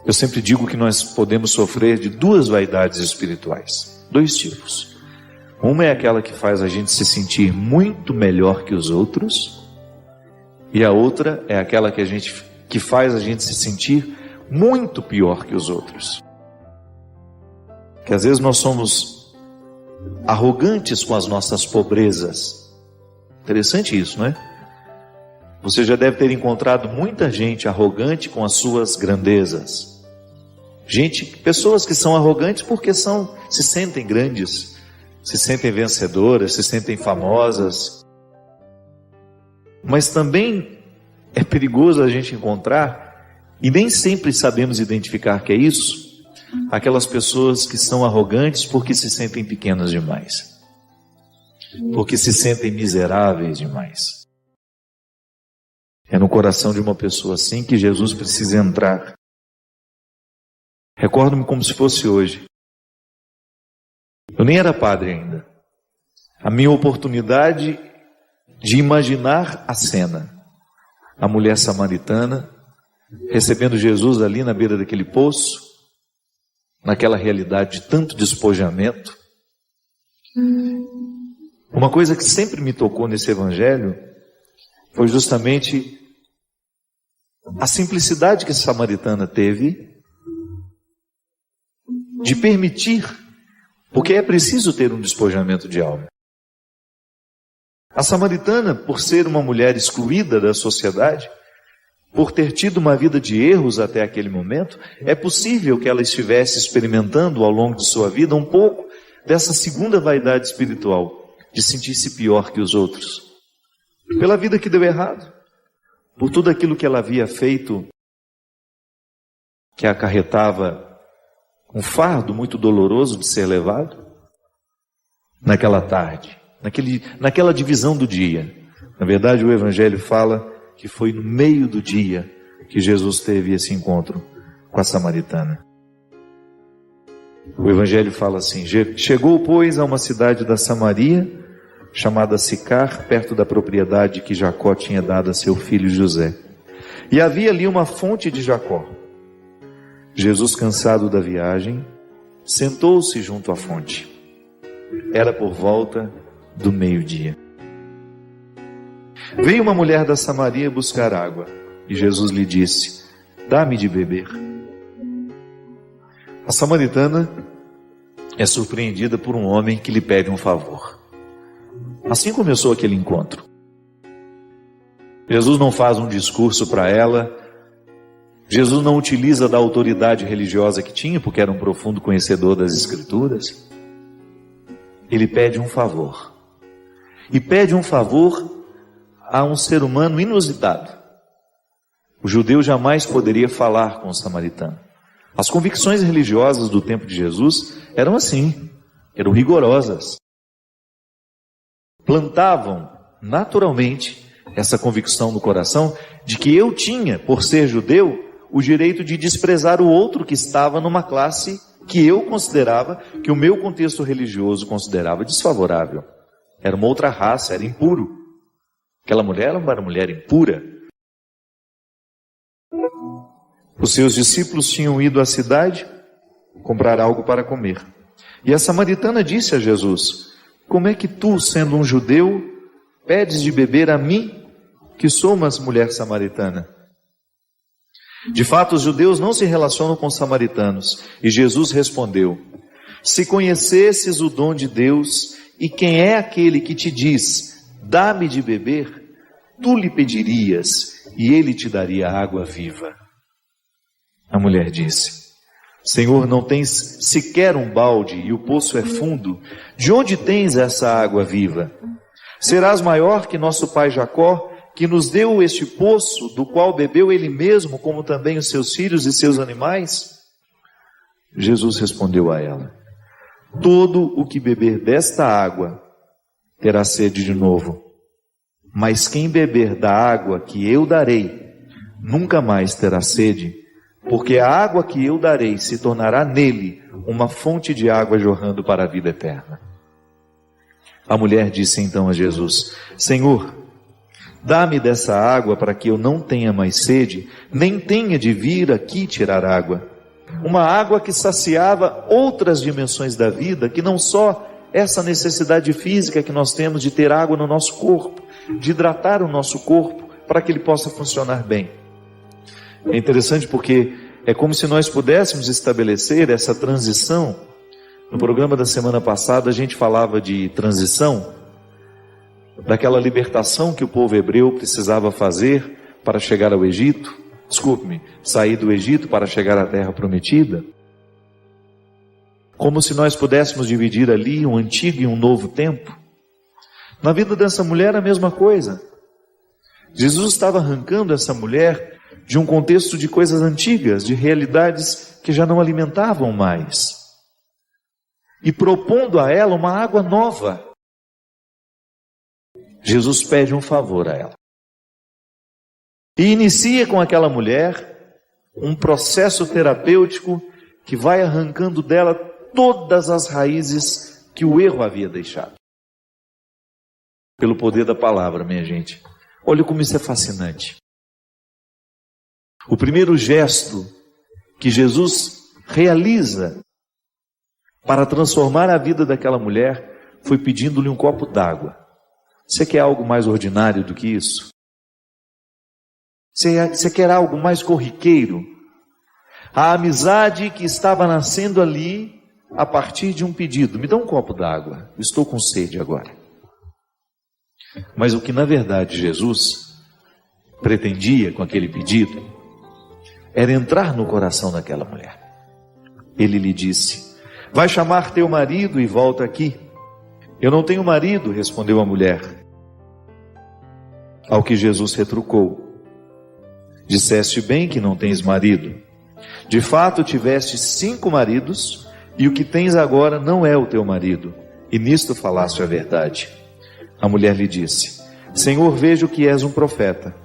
Eu sempre digo que nós podemos sofrer de duas vaidades espirituais, dois tipos. Uma é aquela que faz a gente se sentir muito melhor que os outros, e a outra é aquela que faz a gente se sentir muito pior que os outros. Que às vezes nós somos arrogantes com as nossas pobrezas. Interessante isso, não é? Você já deve ter encontrado muita gente arrogante com as suas grandezas. Pessoas que são arrogantes porque se sentem grandes, se sentem vencedoras, se sentem famosas. Mas também é perigoso a gente encontrar, e nem sempre sabemos identificar que é isso, aquelas pessoas que são arrogantes porque se sentem pequenas demais, porque se sentem miseráveis demais. É no coração de uma pessoa assim que Jesus precisa entrar. Recordo-me como se fosse hoje. Eu nem era padre ainda. A minha oportunidade de imaginar a cena. A mulher samaritana recebendo Jesus ali na beira daquele poço, naquela realidade de tanto despojamento. Uma coisa que sempre me tocou nesse evangelho foi justamente a simplicidade que a samaritana teve de permitir, porque é preciso ter um despojamento de alma. A samaritana, por ser uma mulher excluída da sociedade, por ter tido uma vida de erros até aquele momento, é possível que ela estivesse experimentando ao longo de sua vida um pouco dessa segunda vaidade espiritual, de sentir-se pior que os outros, pela vida que deu errado, por tudo aquilo que ela havia feito, que acarretava um fardo muito doloroso de ser levado, naquela tarde, naquela divisão do dia. Na verdade, o Evangelho fala que foi no meio do dia que Jesus teve esse encontro com a samaritana. O Evangelho fala assim: chegou, pois, a uma cidade da Samaria, chamada Sicar, perto da propriedade que Jacó tinha dado a seu filho José. E havia ali uma fonte de Jacó. Jesus, cansado da viagem, sentou-se junto à fonte. Era por volta do meio-dia. Veio uma mulher da Samaria buscar água, e Jesus lhe disse: dá-me de beber. A samaritana é surpreendida por um homem que lhe pede um favor. Assim começou aquele encontro. Jesus não faz um discurso para ela, Jesus não utiliza da autoridade religiosa que tinha, porque era um profundo conhecedor das Escrituras. Ele pede um favor. E pede um favor a um ser humano inusitado. O judeu jamais poderia falar com o samaritano. As convicções religiosas do tempo de Jesus eram assim, eram rigorosas. Plantavam naturalmente essa convicção no coração de que eu tinha, por ser judeu, o direito de desprezar o outro que estava numa classe que eu considerava, que o meu contexto religioso considerava desfavorável. Era uma outra raça, era impuro. Aquela mulher era uma mulher impura. Os seus discípulos tinham ido à cidade comprar algo para comer. E a samaritana disse a Jesus: como é que tu, sendo um judeu, pedes de beber a mim, que sou uma mulher samaritana? De fato, os judeus não se relacionam com os samaritanos. E Jesus respondeu: se conhecesses o dom de Deus, e quem é aquele que te diz, dá-me de beber, tu lhe pedirias, e ele te daria água viva. A mulher disse: Senhor, não tens sequer um balde, e o poço é fundo. De onde tens essa água viva? Serás maior que nosso pai Jacó, que nos deu este poço, do qual bebeu ele mesmo, como também os seus filhos e seus animais? Jesus respondeu a ela: todo o que beber desta água terá sede de novo. Mas quem beber da água que eu darei, nunca mais terá sede, porque a água que eu darei se tornará nele uma fonte de água jorrando para a vida eterna. A mulher disse então a Jesus: Senhor, Dá-me dessa água para que eu não tenha mais sede, nem tenha de vir aqui tirar água. Uma água que saciava outras dimensões da vida, que não só essa necessidade física que nós temos de ter água no nosso corpo, de hidratar o nosso corpo para que ele possa funcionar bem. É interessante porque é como se nós pudéssemos estabelecer essa transição. No programa da semana passada a gente falava de transição, daquela libertação que o povo hebreu precisava fazer para chegar ao Egito, sair do Egito para chegar à terra prometida. Como se nós pudéssemos dividir ali um antigo e um novo tempo. Na vida dessa mulher a mesma coisa. Jesus estava arrancando essa mulher de um contexto de coisas antigas, de realidades que já não alimentavam mais, e propondo a ela uma água nova. Jesus pede um favor a ela. E inicia com aquela mulher um processo terapêutico que vai arrancando dela todas as raízes que o erro havia deixado. Pelo poder da palavra, minha gente. Olha como isso é fascinante. O primeiro gesto que Jesus realiza para transformar a vida daquela mulher foi pedindo-lhe um copo d'água. Você quer algo mais ordinário do que isso? Você quer algo mais corriqueiro? A amizade que estava nascendo ali a partir de um pedido. Me dá um copo d'água, estou com sede agora. Mas o que na verdade Jesus pretendia com aquele pedido era entrar no coração daquela mulher. Ele lhe disse: vai chamar teu marido e volta aqui. Eu não tenho marido, respondeu a mulher. Ao que Jesus retrucou: disseste bem que não tens marido. De fato tiveste 5 maridos, e o que tens agora não é o teu marido, e nisto falaste a verdade. A mulher lhe disse: Senhor, vejo que és um profeta.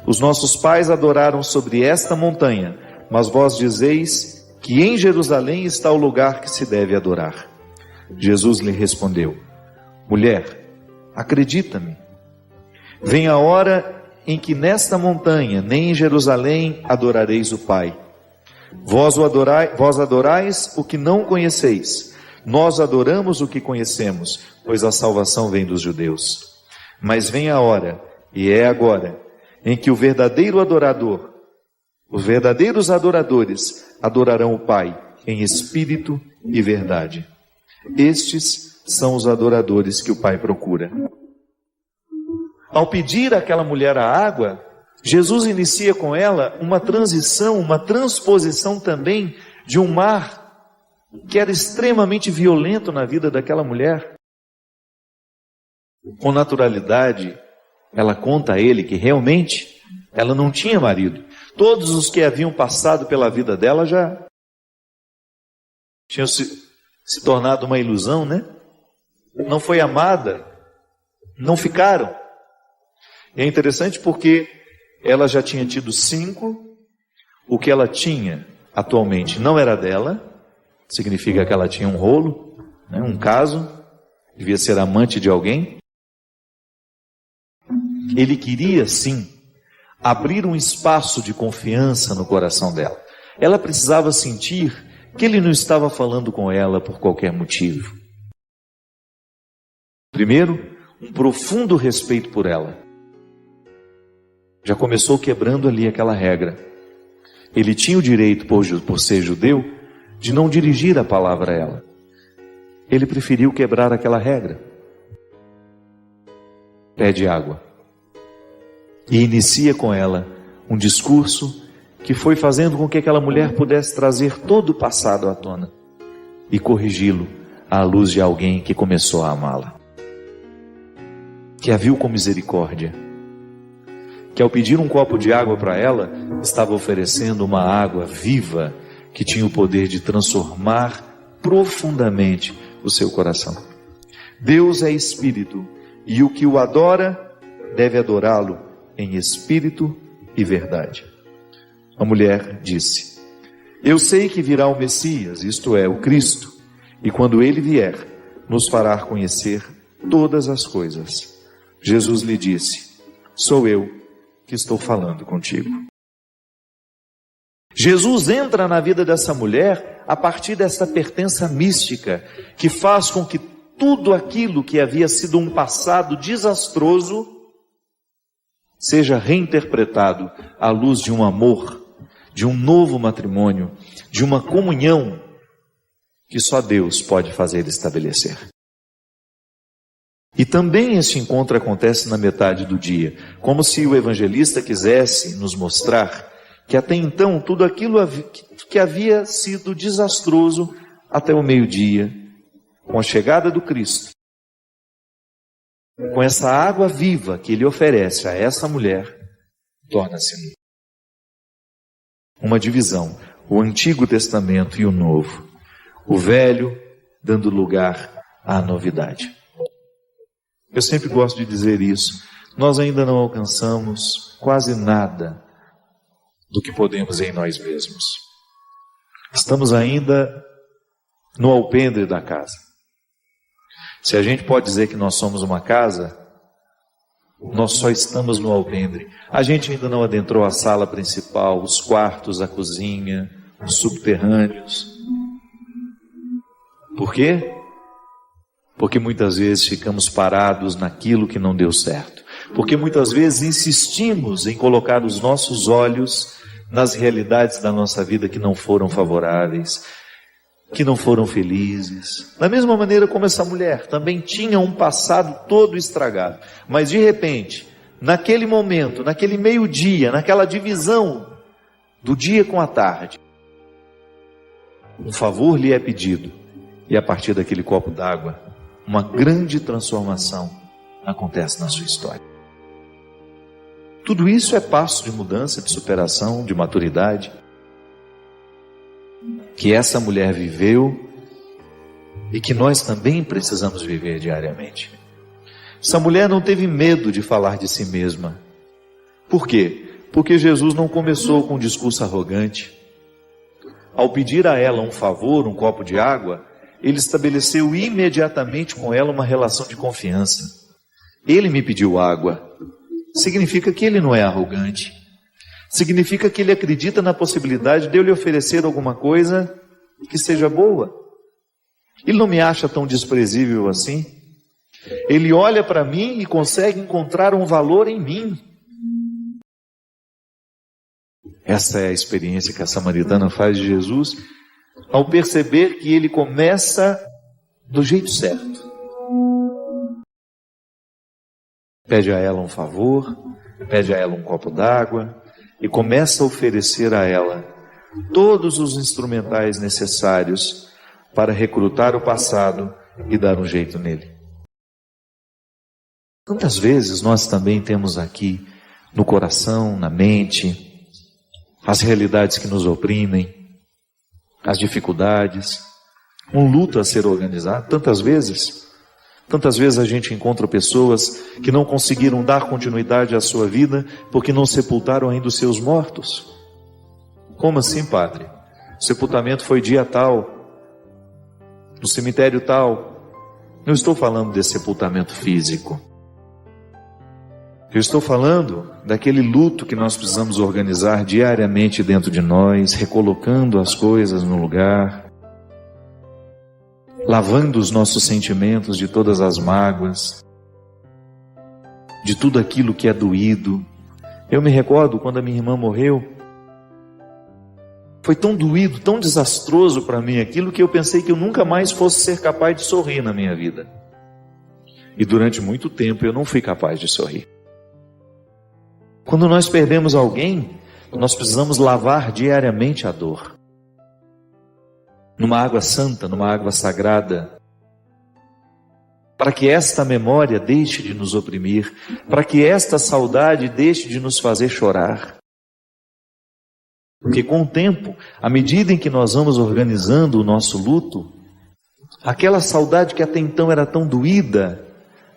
Os nossos pais adoraram sobre esta montanha, mas vós dizeis que em Jerusalém está o lugar que se deve adorar. Jesus lhe respondeu: mulher, acredita-me, vem a hora em que nesta montanha, nem em Jerusalém, adorareis o Pai. Vós adorais o que não conheceis, nós adoramos o que conhecemos, pois a salvação vem dos judeus. Mas vem a hora, e é agora, em que os verdadeiros adoradores adorarão o Pai em espírito e verdade. Estes são os adoradores que o Pai procura. Ao pedir àquela mulher a água, Jesus inicia com ela uma transição, uma transposição também de um mar que era extremamente violento na vida daquela mulher. Com naturalidade, ela conta a ele que realmente ela não tinha marido. Todos os que haviam passado pela vida dela já tinham se tornado uma ilusão, né? Não foi amada, não ficaram. E é interessante porque ela já tinha tido 5, o que ela tinha atualmente não era dela, significa que ela tinha um rolo, né, um caso, devia ser amante de alguém. Ele queria sim abrir um espaço de confiança no coração dela. Ela precisava sentir que ele não estava falando com ela por qualquer motivo. Primeiro, um profundo respeito por ela. Já começou quebrando ali aquela regra. Ele tinha o direito, por ser judeu, de não dirigir a palavra a ela. Ele preferiu quebrar aquela regra. Pede água. E inicia com ela um discurso que foi fazendo com que aquela mulher pudesse trazer todo o passado à tona e corrigi-lo à luz de alguém que começou a amá-la, que a viu com misericórdia, que ao pedir um copo de água para ela, estava oferecendo uma água viva que tinha o poder de transformar profundamente o seu coração. Deus é espírito, e o que o adora deve adorá-lo em espírito e verdade. A mulher disse: eu sei que virá o Messias, isto é, o Cristo, e quando ele vier, nos fará conhecer todas as coisas. Jesus lhe disse: sou eu que estou falando contigo. Jesus entra na vida dessa mulher a partir dessa pertença mística, que faz com que tudo aquilo que havia sido um passado desastroso seja reinterpretado à luz de um amor, de um novo matrimônio, de uma comunhão que só Deus pode fazer estabelecer. E também esse encontro acontece na metade do dia, como se o evangelista quisesse nos mostrar que até então tudo aquilo que havia sido desastroso até o meio-dia, com a chegada do Cristo, com essa água viva que ele oferece a essa mulher, torna-se uma divisão, o Antigo Testamento e o Novo, o velho dando lugar à novidade. Eu sempre gosto de dizer isso, nós ainda não alcançamos quase nada do que podemos em nós mesmos. Estamos ainda no alpendre da casa. Se a gente pode dizer que nós somos uma casa, nós só estamos no alpendre. A gente ainda não adentrou a sala principal, os quartos, a cozinha, os subterrâneos. Por quê? Porque muitas vezes ficamos parados naquilo que não deu certo. Porque muitas vezes insistimos em colocar os nossos olhos nas realidades da nossa vida que não foram favoráveis, que não foram felizes. Da mesma maneira como essa mulher também tinha um passado todo estragado. Mas de repente, naquele momento, naquele meio-dia, naquela divisão do dia com a tarde, um favor lhe é pedido. E a partir daquele copo d'água, uma grande transformação acontece na sua história. Tudo isso é passo de mudança, de superação, de maturidade, que essa mulher viveu e que nós também precisamos viver diariamente. Essa mulher não teve medo de falar de si mesma. Por quê? Porque Jesus não começou com um discurso arrogante. Ao pedir a ela um favor, um copo de água, ele estabeleceu imediatamente com ela uma relação de confiança. Ele me pediu água. Significa que ele não é arrogante. Significa que ele acredita na possibilidade de eu lhe oferecer alguma coisa que seja boa. Ele não me acha tão desprezível assim. Ele olha para mim e consegue encontrar um valor em mim. Essa é a experiência que a samaritana faz de Jesus, ao perceber que ele começa do jeito certo. Pede a ela um favor, pede a ela um copo d'água e começa a oferecer a ela todos os instrumentais necessários para recrutar o passado e dar um jeito nele. Quantas vezes nós também temos aqui no coração, na mente, as realidades que nos oprimem, as dificuldades, um luto a ser organizado. Tantas vezes a gente encontra pessoas que não conseguiram dar continuidade à sua vida porque não sepultaram ainda os seus mortos. Como assim, padre? O sepultamento foi dia tal, no cemitério tal. Não estou falando desse sepultamento físico. Eu estou falando daquele luto que nós precisamos organizar diariamente dentro de nós, recolocando as coisas no lugar, lavando os nossos sentimentos de todas as mágoas, de tudo aquilo que é doído. Eu me recordo quando a minha irmã morreu, foi tão doído, tão desastroso para mim aquilo, que eu pensei que eu nunca mais fosse ser capaz de sorrir na minha vida. E durante muito tempo eu não fui capaz de sorrir. Quando nós perdemos alguém, nós precisamos lavar diariamente a dor. Numa água santa, numa água sagrada, para que esta memória deixe de nos oprimir, para que esta saudade deixe de nos fazer chorar. Porque com o tempo, à medida em que nós vamos organizando o nosso luto, aquela saudade que até então era tão doída,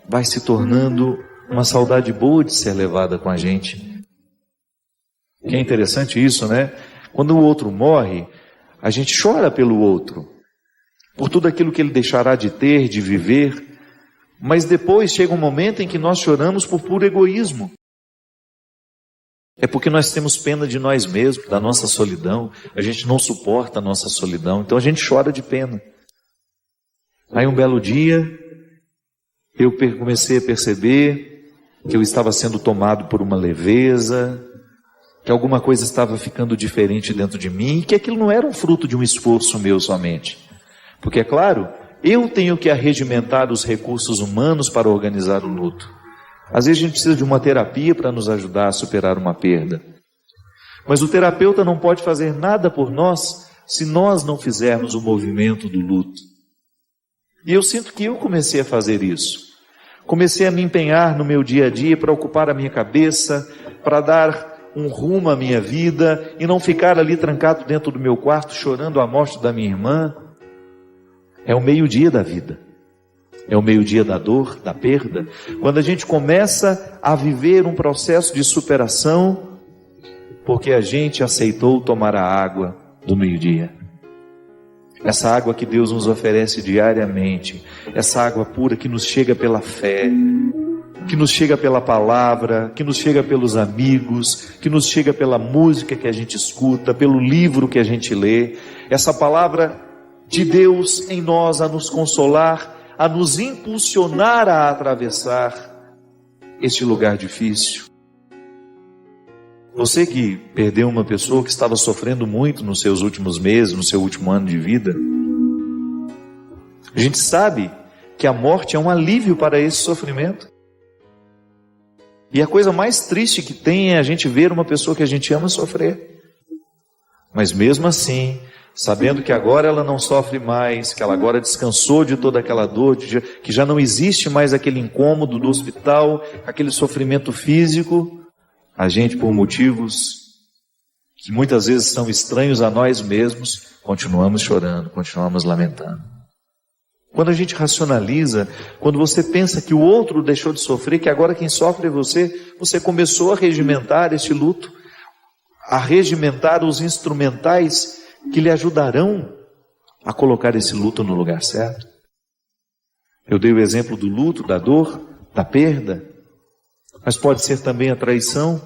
vai se tornando uma saudade boa de ser levada com a gente. Que é interessante isso, né? Quando o outro morre, a gente chora pelo outro, por tudo aquilo que ele deixará de ter, de viver, mas depois chega um momento em que nós choramos por puro egoísmo. É porque nós temos pena de nós mesmos, da nossa solidão. A gente não suporta a nossa solidão, então a gente chora de pena. Aí um belo dia, eu comecei a perceber que eu estava sendo tomado por uma leveza, que alguma coisa estava ficando diferente dentro de mim, e que aquilo não era um fruto de um esforço meu somente. Porque, é claro, eu tenho que arregimentar os recursos humanos para organizar o luto. Às vezes a gente precisa de uma terapia para nos ajudar a superar uma perda. Mas o terapeuta não pode fazer nada por nós se nós não fizermos o movimento do luto. E eu sinto que eu comecei a fazer isso. Comecei a me empenhar no meu dia a dia para ocupar a minha cabeça, para dar um rumo à minha vida e não ficar ali trancado dentro do meu quarto chorando a morte da minha irmã. É o meio-dia da vida. É o meio-dia da dor, da perda. Quando a gente começa a viver um processo de superação, porque a gente aceitou tomar a água do meio-dia. Essa água que Deus nos oferece diariamente, essa água pura que nos chega pela fé, que nos chega pela palavra, que nos chega pelos amigos, que nos chega pela música que a gente escuta, pelo livro que a gente lê. Essa palavra de Deus em nós a nos consolar, a nos impulsionar a atravessar este lugar difícil. Você que perdeu uma pessoa que estava sofrendo muito nos seus últimos meses, no seu último ano de vida, a gente sabe que a morte é um alívio para esse sofrimento. E a coisa mais triste que tem é a gente ver uma pessoa que a gente ama sofrer. Mas mesmo assim, sabendo que agora ela não sofre mais, que ela agora descansou de toda aquela dor, que já não existe mais aquele incômodo do hospital, aquele sofrimento físico, a gente, por motivos que muitas vezes são estranhos a nós mesmos, continuamos chorando, continuamos lamentando. Quando a gente racionaliza, quando você pensa que o outro deixou de sofrer, que agora quem sofre é você, você começou a regimentar este luto, a regimentar os instrumentais que lhe ajudarão a colocar esse luto no lugar certo. Eu dei o exemplo do luto, da dor, da perda, mas pode ser também a traição.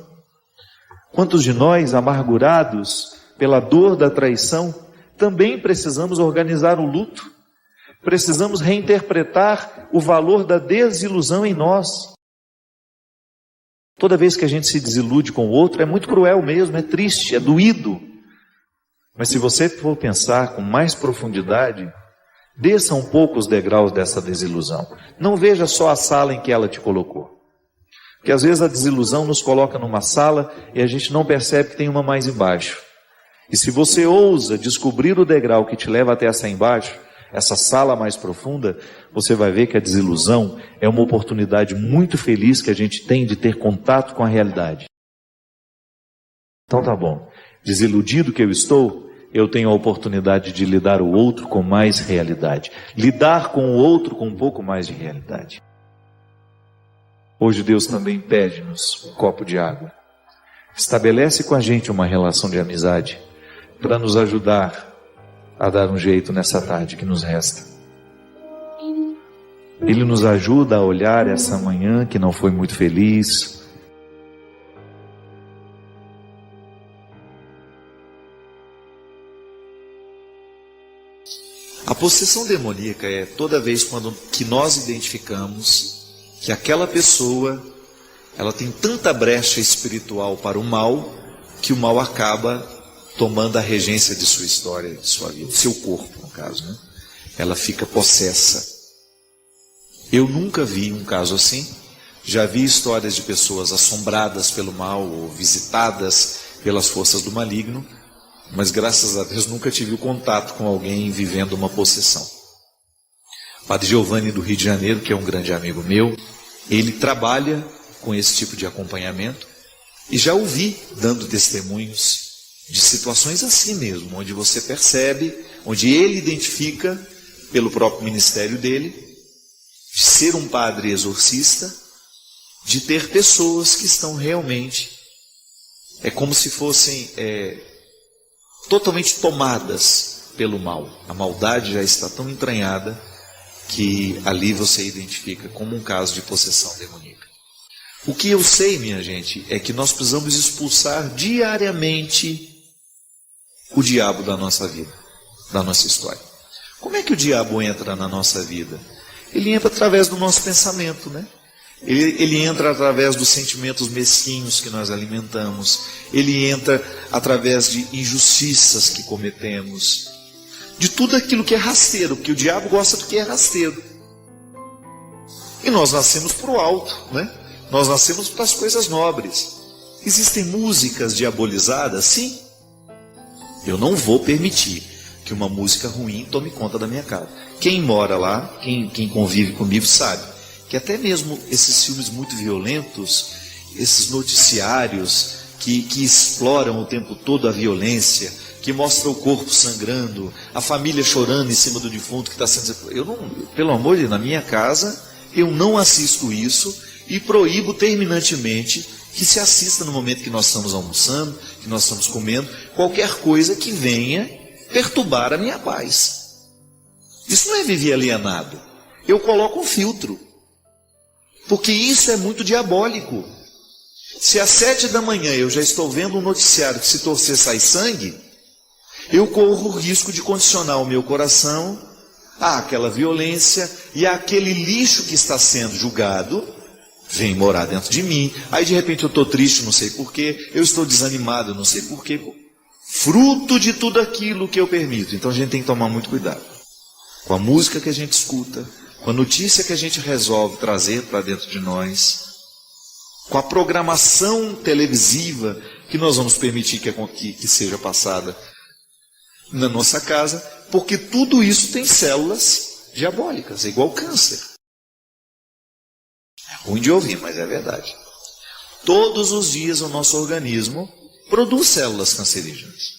Quantos de nós, amargurados pela dor da traição, também precisamos organizar o luto? Precisamos reinterpretar o valor da desilusão em nós. Toda vez que a gente se desilude com o outro, é muito cruel mesmo, é triste, é doído. Mas se você for pensar com mais profundidade, desça um pouco os degraus dessa desilusão. Não veja só a sala em que ela te colocou. Porque às vezes a desilusão nos coloca numa sala e a gente não percebe que tem uma mais embaixo. E se você ousa descobrir o degrau que te leva até essa embaixo, essa sala mais profunda, você vai ver que a desilusão é uma oportunidade muito feliz que a gente tem de ter contato com a realidade. Então tá bom. Desiludido que eu estou, eu tenho a oportunidade de lidar o outro com mais realidade. Lidar com o outro com um pouco mais de realidade. Hoje Deus também pede-nos um copo de água. Estabelece com a gente uma relação de amizade para nos ajudar a dar um jeito nessa tarde que nos resta. Ele nos ajuda a olhar essa manhã que não foi muito feliz. A possessão demoníaca é toda vez que nós identificamos que aquela pessoa, ela tem tanta brecha espiritual para o mal, que o mal acaba tomando a regência de sua história, de sua vida, seu corpo, no caso, né? Ela fica possessa. Eu nunca vi um caso assim. Já vi histórias de pessoas assombradas pelo mal ou visitadas pelas forças do maligno, mas graças a Deus nunca tive o contato com alguém vivendo uma possessão. Padre Giovanni do Rio de Janeiro, que é um grande amigo meu, ele trabalha com esse tipo de acompanhamento e já ouvi dando testemunhos de situações assim mesmo, onde você percebe, onde ele identifica, pelo próprio ministério dele, de ser um padre exorcista, de ter pessoas que estão realmente, é como se fossem totalmente tomadas pelo mal. A maldade já está tão entranhada que ali você identifica como um caso de possessão demoníaca. O que eu sei, minha gente, é que nós precisamos expulsar diariamente o diabo da nossa vida, da nossa história. Como é que o diabo entra na nossa vida? Ele entra através do nosso pensamento, né? Ele entra através dos sentimentos mesquinhos que nós alimentamos. Ele entra através de injustiças que cometemos. De tudo aquilo que é rasteiro, porque o diabo gosta do que é rasteiro. E nós nascemos para o alto, né? Nós nascemos para as coisas nobres. Existem músicas diabolizadas? Sim. Eu não vou permitir que uma música ruim tome conta da minha casa. Quem mora lá, quem convive comigo sabe que até mesmo esses filmes muito violentos, esses noticiários que exploram o tempo todo a violência, que mostram o corpo sangrando, a família chorando em cima do defunto que está sendo... Eu não, pelo amor de Deus, na minha casa, eu não assisto isso e proíbo terminantemente que se assista no momento que nós estamos almoçando, que nós estamos comendo, qualquer coisa que venha perturbar a minha paz. Isso não é viver alienado. Eu coloco um filtro. Porque isso é muito diabólico. Se às 7 da manhã eu já estou vendo um noticiário que se torcer sai sangue, eu corro o risco de condicionar o meu coração àquela violência e àquele lixo que está sendo julgado, vem morar dentro de mim. Aí de repente eu estou triste, não sei porquê, eu estou desanimado, não sei porquê. Fruto de tudo aquilo que eu permito. Então a gente tem que tomar muito cuidado com a música que a gente escuta, com a notícia que a gente resolve trazer para dentro de nós, com a programação televisiva que nós vamos permitir que seja passada na nossa casa, porque tudo isso tem células diabólicas, é igual câncer. É ruim de ouvir, mas é verdade. Todos os dias o nosso organismo produz células cancerígenas.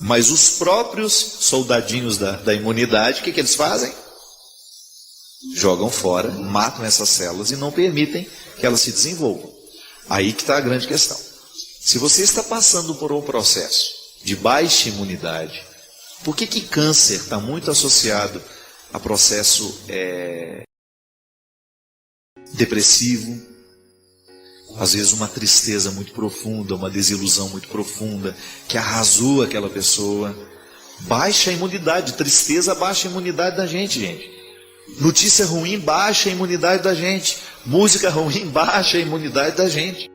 Mas os próprios soldadinhos da imunidade, o que eles fazem? Jogam fora, matam essas células e não permitem que elas se desenvolvam. Aí que está a grande questão. Se você está passando por um processo de baixa imunidade, por que câncer está muito associado a processo depressivo? Às vezes uma tristeza muito profunda, uma desilusão muito profunda, que arrasou aquela pessoa. Baixa a imunidade, tristeza baixa a imunidade da gente. Notícia ruim baixa a imunidade da gente. Música ruim baixa a imunidade da gente.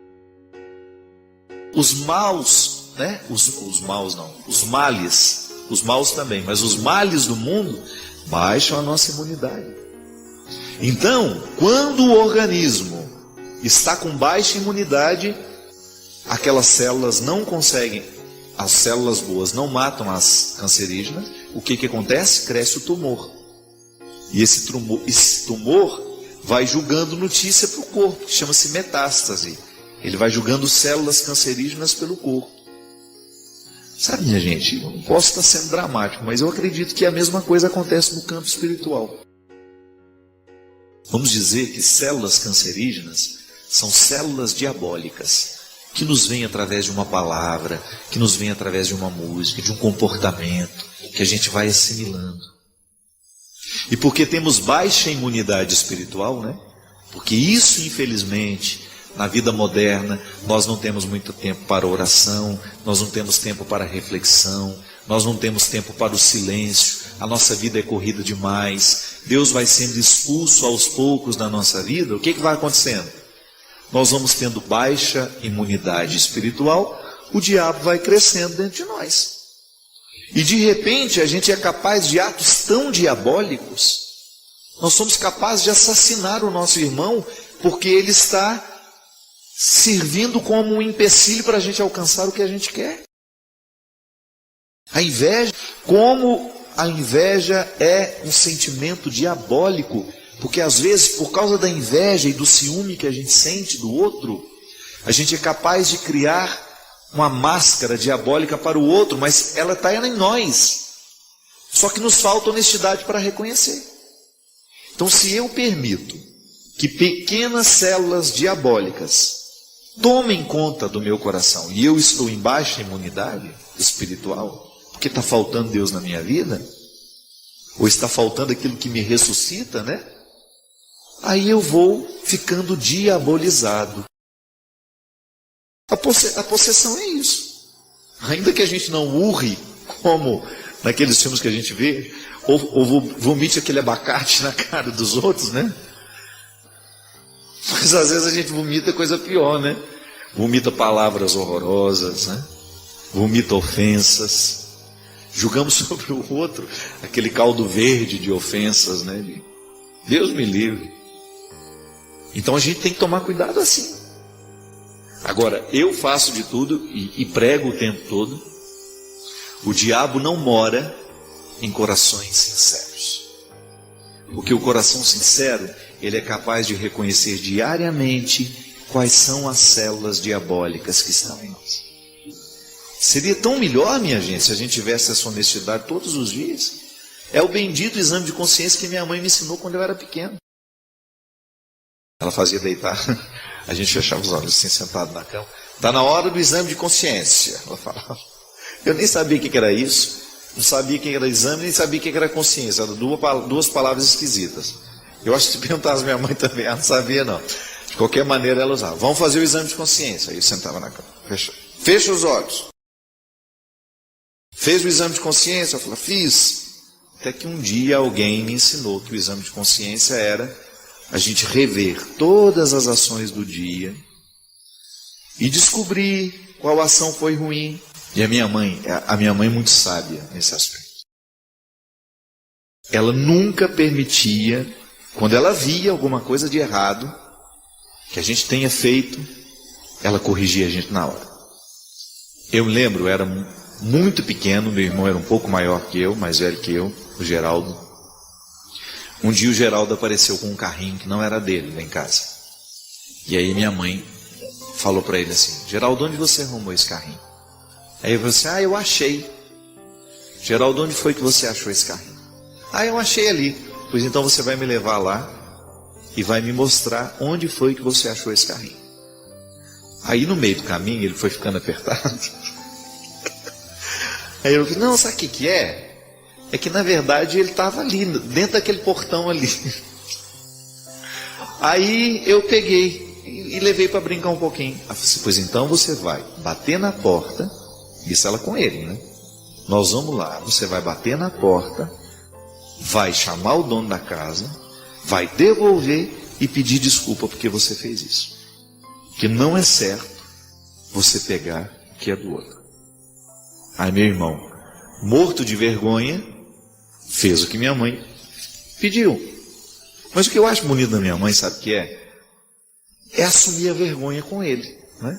Os maus, né? Os maus não, os males, os maus também, mas os males do mundo baixam a nossa imunidade. Então, quando o organismo está com baixa imunidade, aquelas células não conseguem, as células boas não matam as cancerígenas, o que acontece? Cresce o tumor. E esse tumor vai julgando notícia para o corpo, que chama-se metástase. Ele vai julgando células cancerígenas pelo corpo. Sabe, minha gente, eu não posso estar sendo dramático, mas eu acredito que a mesma coisa acontece no campo espiritual. Vamos dizer que células cancerígenas são células diabólicas, que nos vêm através de uma palavra, que nos vêm através de uma música, de um comportamento, que a gente vai assimilando. E porque temos baixa imunidade espiritual, né? Porque isso, infelizmente, na vida moderna, nós não temos muito tempo para oração, nós não temos tempo para reflexão, nós não temos tempo para o silêncio, a nossa vida é corrida demais, Deus vai sendo expulso aos poucos da nossa vida. O que vai acontecendo? Nós vamos tendo baixa imunidade espiritual, o diabo vai crescendo dentro de nós. E de repente a gente é capaz de atos tão diabólicos, nós somos capazes de assassinar o nosso irmão, porque ele está servindo como um empecilho para a gente alcançar o que a gente quer. A inveja, como a inveja é um sentimento diabólico, porque às vezes, por causa da inveja e do ciúme que a gente sente do outro, a gente é capaz de criar uma máscara diabólica para o outro, mas ela está em nós. Só que nos falta honestidade para reconhecer. Então, se eu permito que pequenas células diabólicas tomem conta do meu coração e eu estou em baixa imunidade espiritual, porque está faltando Deus na minha vida, ou está faltando aquilo que me ressuscita, né? aí eu vou ficando diabolizado. A possessão é isso. Ainda que a gente não urre, como naqueles filmes que a gente vê, ou vomite aquele abacate na cara dos outros, né? Mas às vezes a gente vomita coisa pior, né? Vomita palavras horrorosas, né? Vomita ofensas. Julgamos sobre o outro aquele caldo verde de ofensas, né? Deus me livre. Então a gente tem que tomar cuidado assim. Agora, eu faço de tudo e prego o tempo todo. O diabo não mora em corações sinceros. Porque o coração sincero, ele é capaz de reconhecer diariamente quais são as células diabólicas que estão em nós. Seria tão melhor, minha gente, se a gente tivesse essa honestidade todos os dias. É o bendito exame de consciência que minha mãe me ensinou quando eu era pequeno. Ela fazia deitar, a gente fechava os olhos assim, sentado na cama. Está na hora do exame de consciência. Ela falava. Eu nem sabia o que era isso, não sabia o que era exame, nem sabia o que era consciência. Eram duas palavras esquisitas. Eu acho que se perguntasse a minha mãe também, ela não sabia não. De qualquer maneira ela usava. Vamos fazer o exame de consciência. Aí eu sentava na cama. Fecha os olhos. Fez o exame de consciência? Eu falei, fiz. Até que um dia alguém me ensinou que o exame de consciência era a gente rever todas as ações do dia e descobrir qual ação foi ruim. E a minha mãe é muito sábia nesse aspecto. Ela nunca permitia, quando ela via alguma coisa de errado que a gente tenha feito, ela corrigia a gente na hora. Eu me lembro, eu era muito pequeno, meu irmão era um pouco maior que eu, mais velho que eu, o Geraldo. Um dia o Geraldo apareceu com um carrinho que não era dele lá em casa. E aí minha mãe falou para ele assim, Geraldo, onde você arrumou esse carrinho? Aí eu falei assim, eu achei. Geraldo, onde foi que você achou esse carrinho? Eu achei ali. Pois então você vai me levar lá e vai me mostrar onde foi que você achou esse carrinho. Aí no meio do caminho ele foi ficando apertado. Aí eu falei, não, sabe o que é? É que na verdade ele estava ali, dentro daquele portão ali. Aí eu peguei e levei para brincar um pouquinho. Ela falou assim, pois então você vai bater na porta, isso ela com ele, né? Nós vamos lá, você vai bater na porta, vai chamar o dono da casa, vai devolver e pedir desculpa porque você fez isso. Que não é certo você pegar o que é do outro. Aí meu irmão, morto de vergonha, fez o que minha mãe pediu. Mas o que eu acho bonito da minha mãe, sabe o que é? É assumir a vergonha com ele, né?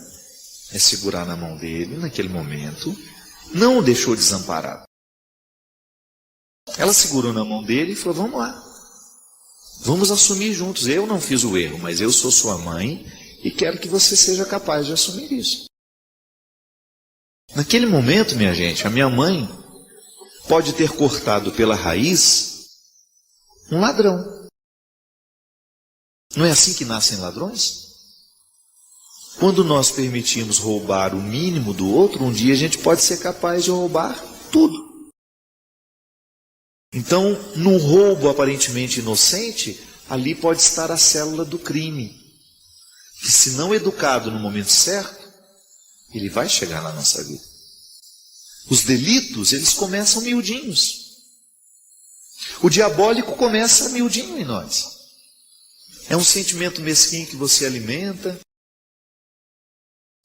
É segurar na mão dele naquele momento, não o deixou desamparado. Ela segurou na mão dele e falou, vamos lá, vamos assumir juntos. Eu não fiz o erro, mas eu sou sua mãe e quero que você seja capaz de assumir isso. Naquele momento, minha gente, a minha mãe pode ter cortado pela raiz um ladrão. Não é assim que nascem ladrões? Quando nós permitimos roubar o mínimo do outro, um dia a gente pode ser capaz de roubar tudo. Então, num roubo aparentemente inocente, ali pode estar a célula do crime, que se não educado no momento certo, ele vai chegar na nossa vida. Os delitos, eles começam miudinhos. O diabólico começa miudinho em nós. É um sentimento mesquinho que você alimenta,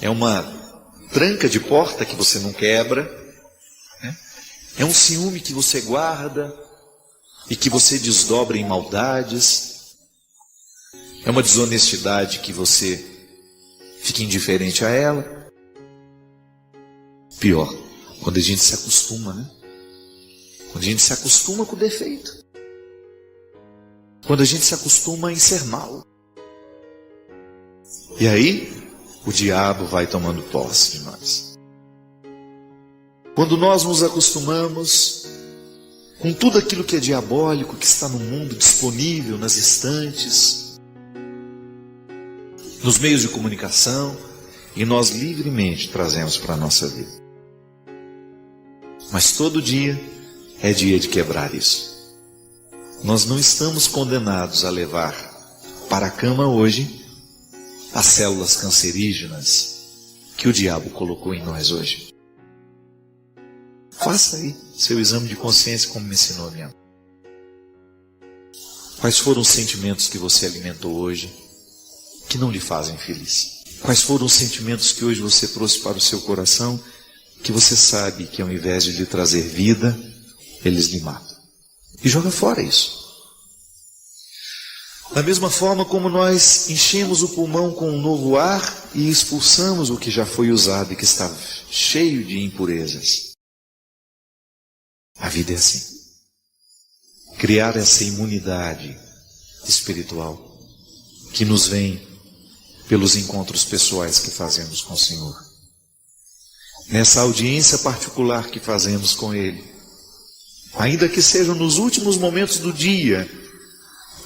é uma tranca de porta que você não quebra, né? É um ciúme que você guarda e que você desdobra em maldades, é uma desonestidade que você fica indiferente a ela. Pior, quando a gente se acostuma, né? Quando a gente se acostuma com o defeito. Quando a gente se acostuma em ser mal. E aí, o diabo vai tomando posse de nós. Quando nós nos acostumamos com tudo aquilo que é diabólico, que está no mundo, disponível nas estantes, nos meios de comunicação, e nós livremente trazemos para a nossa vida. Mas todo dia é dia de quebrar isso. Nós não estamos condenados a levar para a cama hoje as células cancerígenas que o diabo colocou em nós hoje. Faça aí seu exame de consciência como me ensinou a minha mãe. Quais foram os sentimentos que você alimentou hoje que não lhe fazem feliz? Quais foram os sentimentos que hoje você trouxe para o seu coração que você sabe que ao invés de lhe trazer vida, eles lhe matam? E joga fora isso. Da mesma forma como nós enchemos o pulmão com um novo ar e expulsamos o que já foi usado e que está cheio de impurezas. A vida é assim. Criar essa imunidade espiritual que nos vem pelos encontros pessoais que fazemos com o Senhor. Nessa audiência particular que fazemos com Ele. Ainda que sejam nos últimos momentos do dia,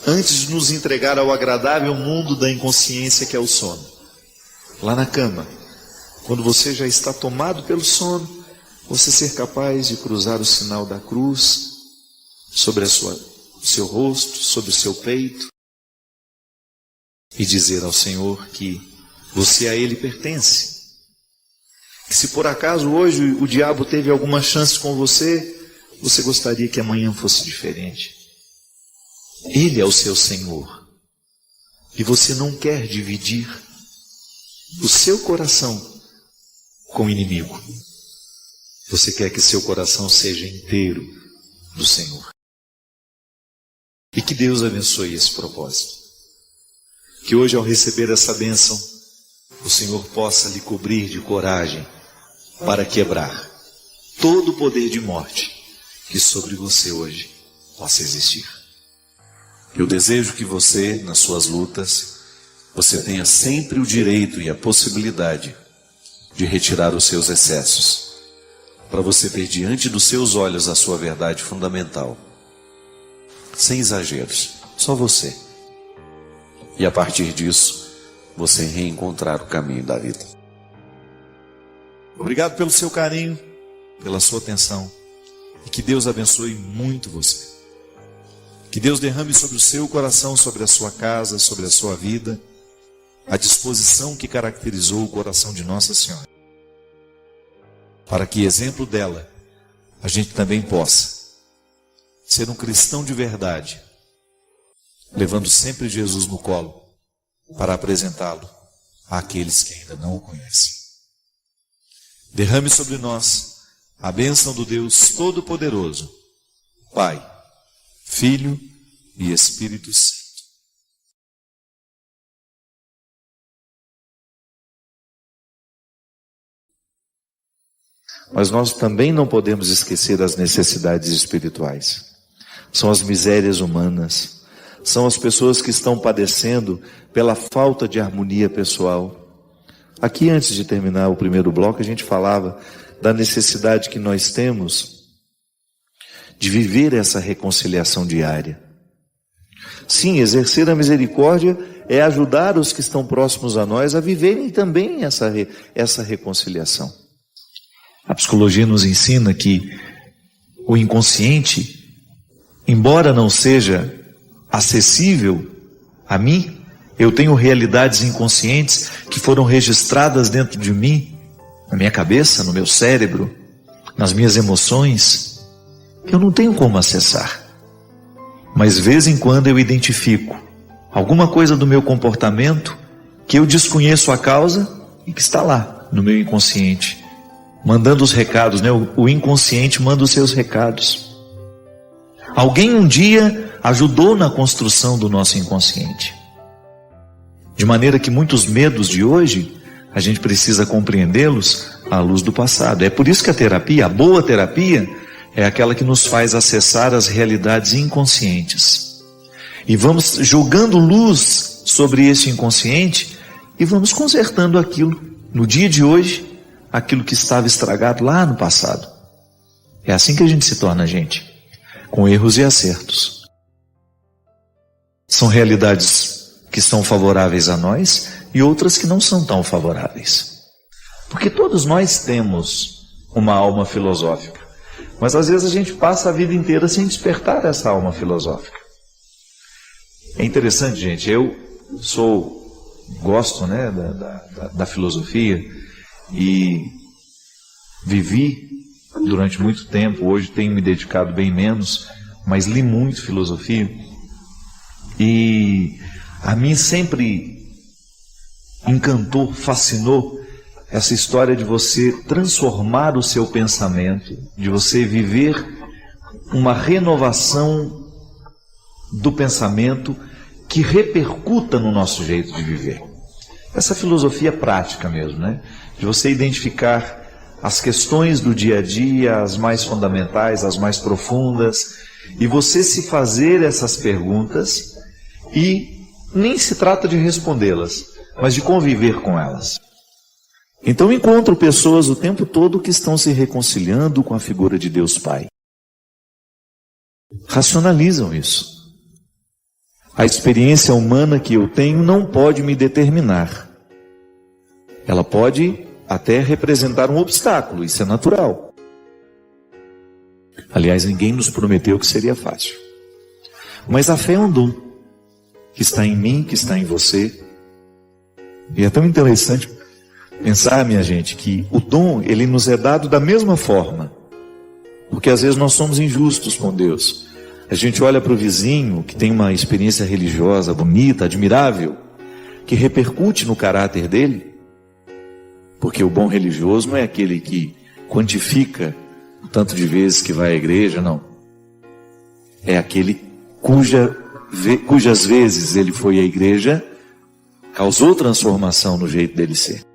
antes de nos entregar ao agradável mundo da inconsciência que é o sono. Lá na cama, quando você já está tomado pelo sono, você ser capaz de cruzar o sinal da cruz sobre o seu rosto, sobre o seu peito, e dizer ao Senhor que você a Ele pertence. Que se por acaso hoje o diabo teve alguma chance com você, você gostaria que amanhã fosse diferente. Ele é o seu Senhor. E você não quer dividir o seu coração com o inimigo. Você quer que seu coração seja inteiro do Senhor. E que Deus abençoe esse propósito. Que hoje, ao receber essa bênção, o Senhor possa lhe cobrir de coragem para quebrar todo o poder de morte que sobre você hoje possa existir. Eu desejo que você, nas suas lutas, você tenha sempre o direito e a possibilidade de retirar os seus excessos, para você ver diante dos seus olhos a sua verdade fundamental, sem exageros, só você. E a partir disso, você reencontrar o caminho da vida. Obrigado pelo seu carinho, pela sua atenção, e que Deus abençoe muito você. Que Deus derrame sobre o seu coração, sobre a sua casa, sobre a sua vida, a disposição que caracterizou o coração de Nossa Senhora. Para que, exemplo dela, a gente também possa ser um cristão de verdade, levando sempre Jesus no colo, para apresentá-lo àqueles que ainda não o conhecem. Derrame sobre nós a bênção do Deus Todo-Poderoso, Pai, Filho e Espírito Santo. Mas nós também não podemos esquecer as necessidades espirituais. São as misérias humanas. São as pessoas que estão padecendo pela falta de harmonia pessoal. Aqui, antes de terminar o primeiro bloco, a gente falava da necessidade que nós temos de viver essa reconciliação diária. Sim, exercer a misericórdia é ajudar os que estão próximos a nós a viverem também essa reconciliação. A psicologia nos ensina que o inconsciente, embora não seja acessível a mim, eu tenho realidades inconscientes que foram registradas dentro de mim, na minha cabeça, no meu cérebro, nas minhas emoções, que eu não tenho como acessar. Mas de vez em quando eu identifico alguma coisa do meu comportamento que eu desconheço a causa e que está lá no meu inconsciente, mandando os recados, né? O inconsciente manda os seus recados. Alguém um dia ajudou na construção do nosso inconsciente. De maneira que muitos medos de hoje, a gente precisa compreendê-los à luz do passado. É por isso que a terapia, a boa terapia, é aquela que nos faz acessar as realidades inconscientes. E vamos jogando luz sobre esse inconsciente e vamos consertando aquilo, no dia de hoje, aquilo que estava estragado lá no passado. É assim que a gente se torna gente, com erros e acertos. São realidades que são favoráveis a nós e outras que não são tão favoráveis. Porque todos nós temos uma alma filosófica, mas às vezes a gente passa a vida inteira sem despertar essa alma filosófica. É interessante, gente, eu gosto, né, da filosofia e vivi durante muito tempo. Hoje tenho me dedicado bem menos, mas li muito filosofia, e a mim sempre encantou, fascinou essa história de você transformar o seu pensamento, de você viver uma renovação do pensamento que repercuta no nosso jeito de viver. Essa filosofia prática mesmo, né? De você identificar as questões do dia a dia, as mais fundamentais, as mais profundas, e você se fazer essas perguntas, e nem se trata de respondê-las, mas de conviver com elas. Então encontro pessoas o tempo todo que estão se reconciliando com a figura de Deus Pai. Racionalizam isso. A experiência humana que eu tenho não pode me determinar. Ela pode até representar um obstáculo, isso é natural. Aliás, ninguém nos prometeu que seria fácil. Mas a fé é um dom, que está em mim, que está em você. E é tão interessante pensar, minha gente, que o dom, ele nos é dado da mesma forma. Porque às vezes nós somos injustos com Deus. A gente olha para o vizinho, que tem uma experiência religiosa bonita, admirável, que repercute no caráter dele. Porque o bom religioso não é aquele que quantifica o tanto de vezes que vai à igreja, não. É aquele cujas vezes ele foi à igreja, causou transformação no jeito dele ser.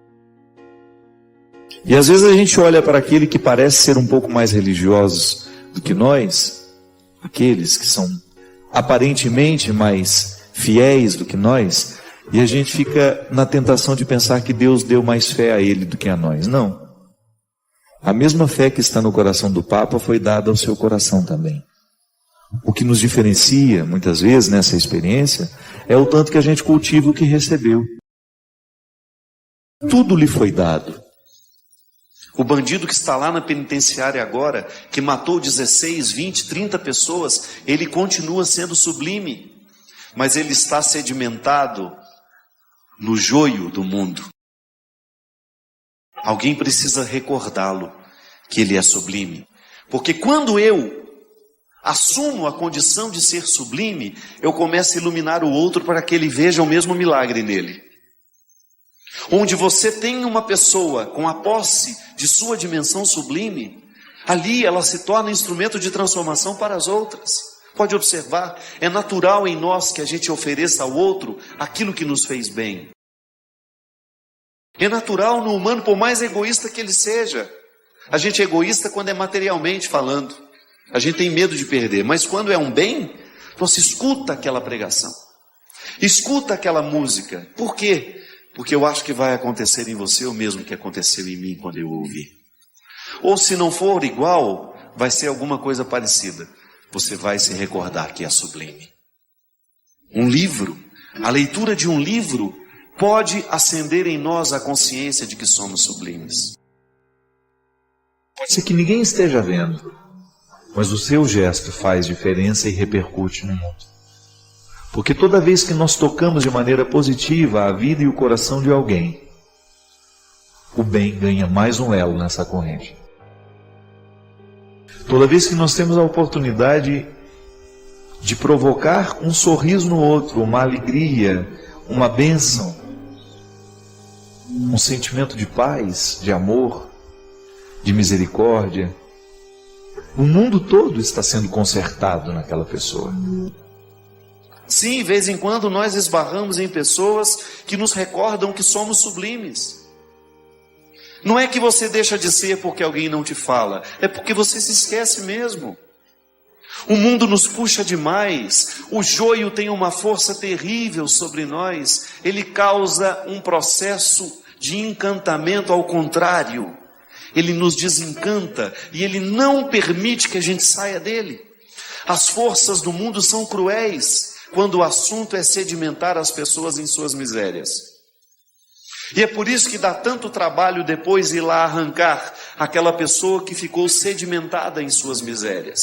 E às vezes a gente olha para aquele que parece ser um pouco mais religiosos do que nós, aqueles que são aparentemente mais fiéis do que nós, e a gente fica na tentação de pensar que Deus deu mais fé a ele do que a nós. Não. A mesma fé que está no coração do Papa foi dada ao seu coração também. O que nos diferencia, muitas vezes, nessa experiência, é o tanto que a gente cultiva o que recebeu. Tudo lhe foi dado. O bandido que está lá na penitenciária agora, que matou 16, 20, 30 pessoas, ele continua sendo sublime, mas ele está sedimentado no joio do mundo. Alguém precisa recordá-lo que ele é sublime, porque quando eu assumo a condição de ser sublime, eu começo a iluminar o outro para que ele veja o mesmo milagre nele. Onde você tem uma pessoa com a posse de sua dimensão sublime, ali ela se torna instrumento de transformação para as outras. Pode observar, é natural em nós que a gente ofereça ao outro aquilo que nos fez bem. É natural no humano, por mais egoísta que ele seja. A gente é egoísta quando é materialmente falando. A gente tem medo de perder, mas quando é um bem, você escuta aquela pregação, escuta aquela música. Por quê? Porque eu acho que vai acontecer em você o mesmo que aconteceu em mim quando eu ouvi. Ou se não for igual, vai ser alguma coisa parecida. Você vai se recordar que é sublime. Um livro, a leitura de um livro, pode acender em nós a consciência de que somos sublimes. Pode ser que ninguém esteja vendo, mas o seu gesto faz diferença e repercute no mundo. Porque toda vez que nós tocamos de maneira positiva a vida e o coração de alguém, o bem ganha mais um elo nessa corrente. Toda vez que nós temos a oportunidade de provocar um sorriso no outro, uma alegria, uma bênção, um sentimento de paz, de amor, de misericórdia, o mundo todo está sendo consertado naquela pessoa. Sim, de vez em quando nós esbarramos em pessoas que nos recordam que somos sublimes. Não é que você deixa de ser porque alguém não te fala, é porque você se esquece mesmo. O mundo nos puxa demais, o joio tem uma força terrível sobre nós, ele causa um processo de encantamento ao contrário. Ele nos desencanta e ele não permite que a gente saia dele. As forças do mundo são cruéis quando o assunto é sedimentar as pessoas em suas misérias. E é por isso que dá tanto trabalho depois ir lá arrancar aquela pessoa que ficou sedimentada em suas misérias.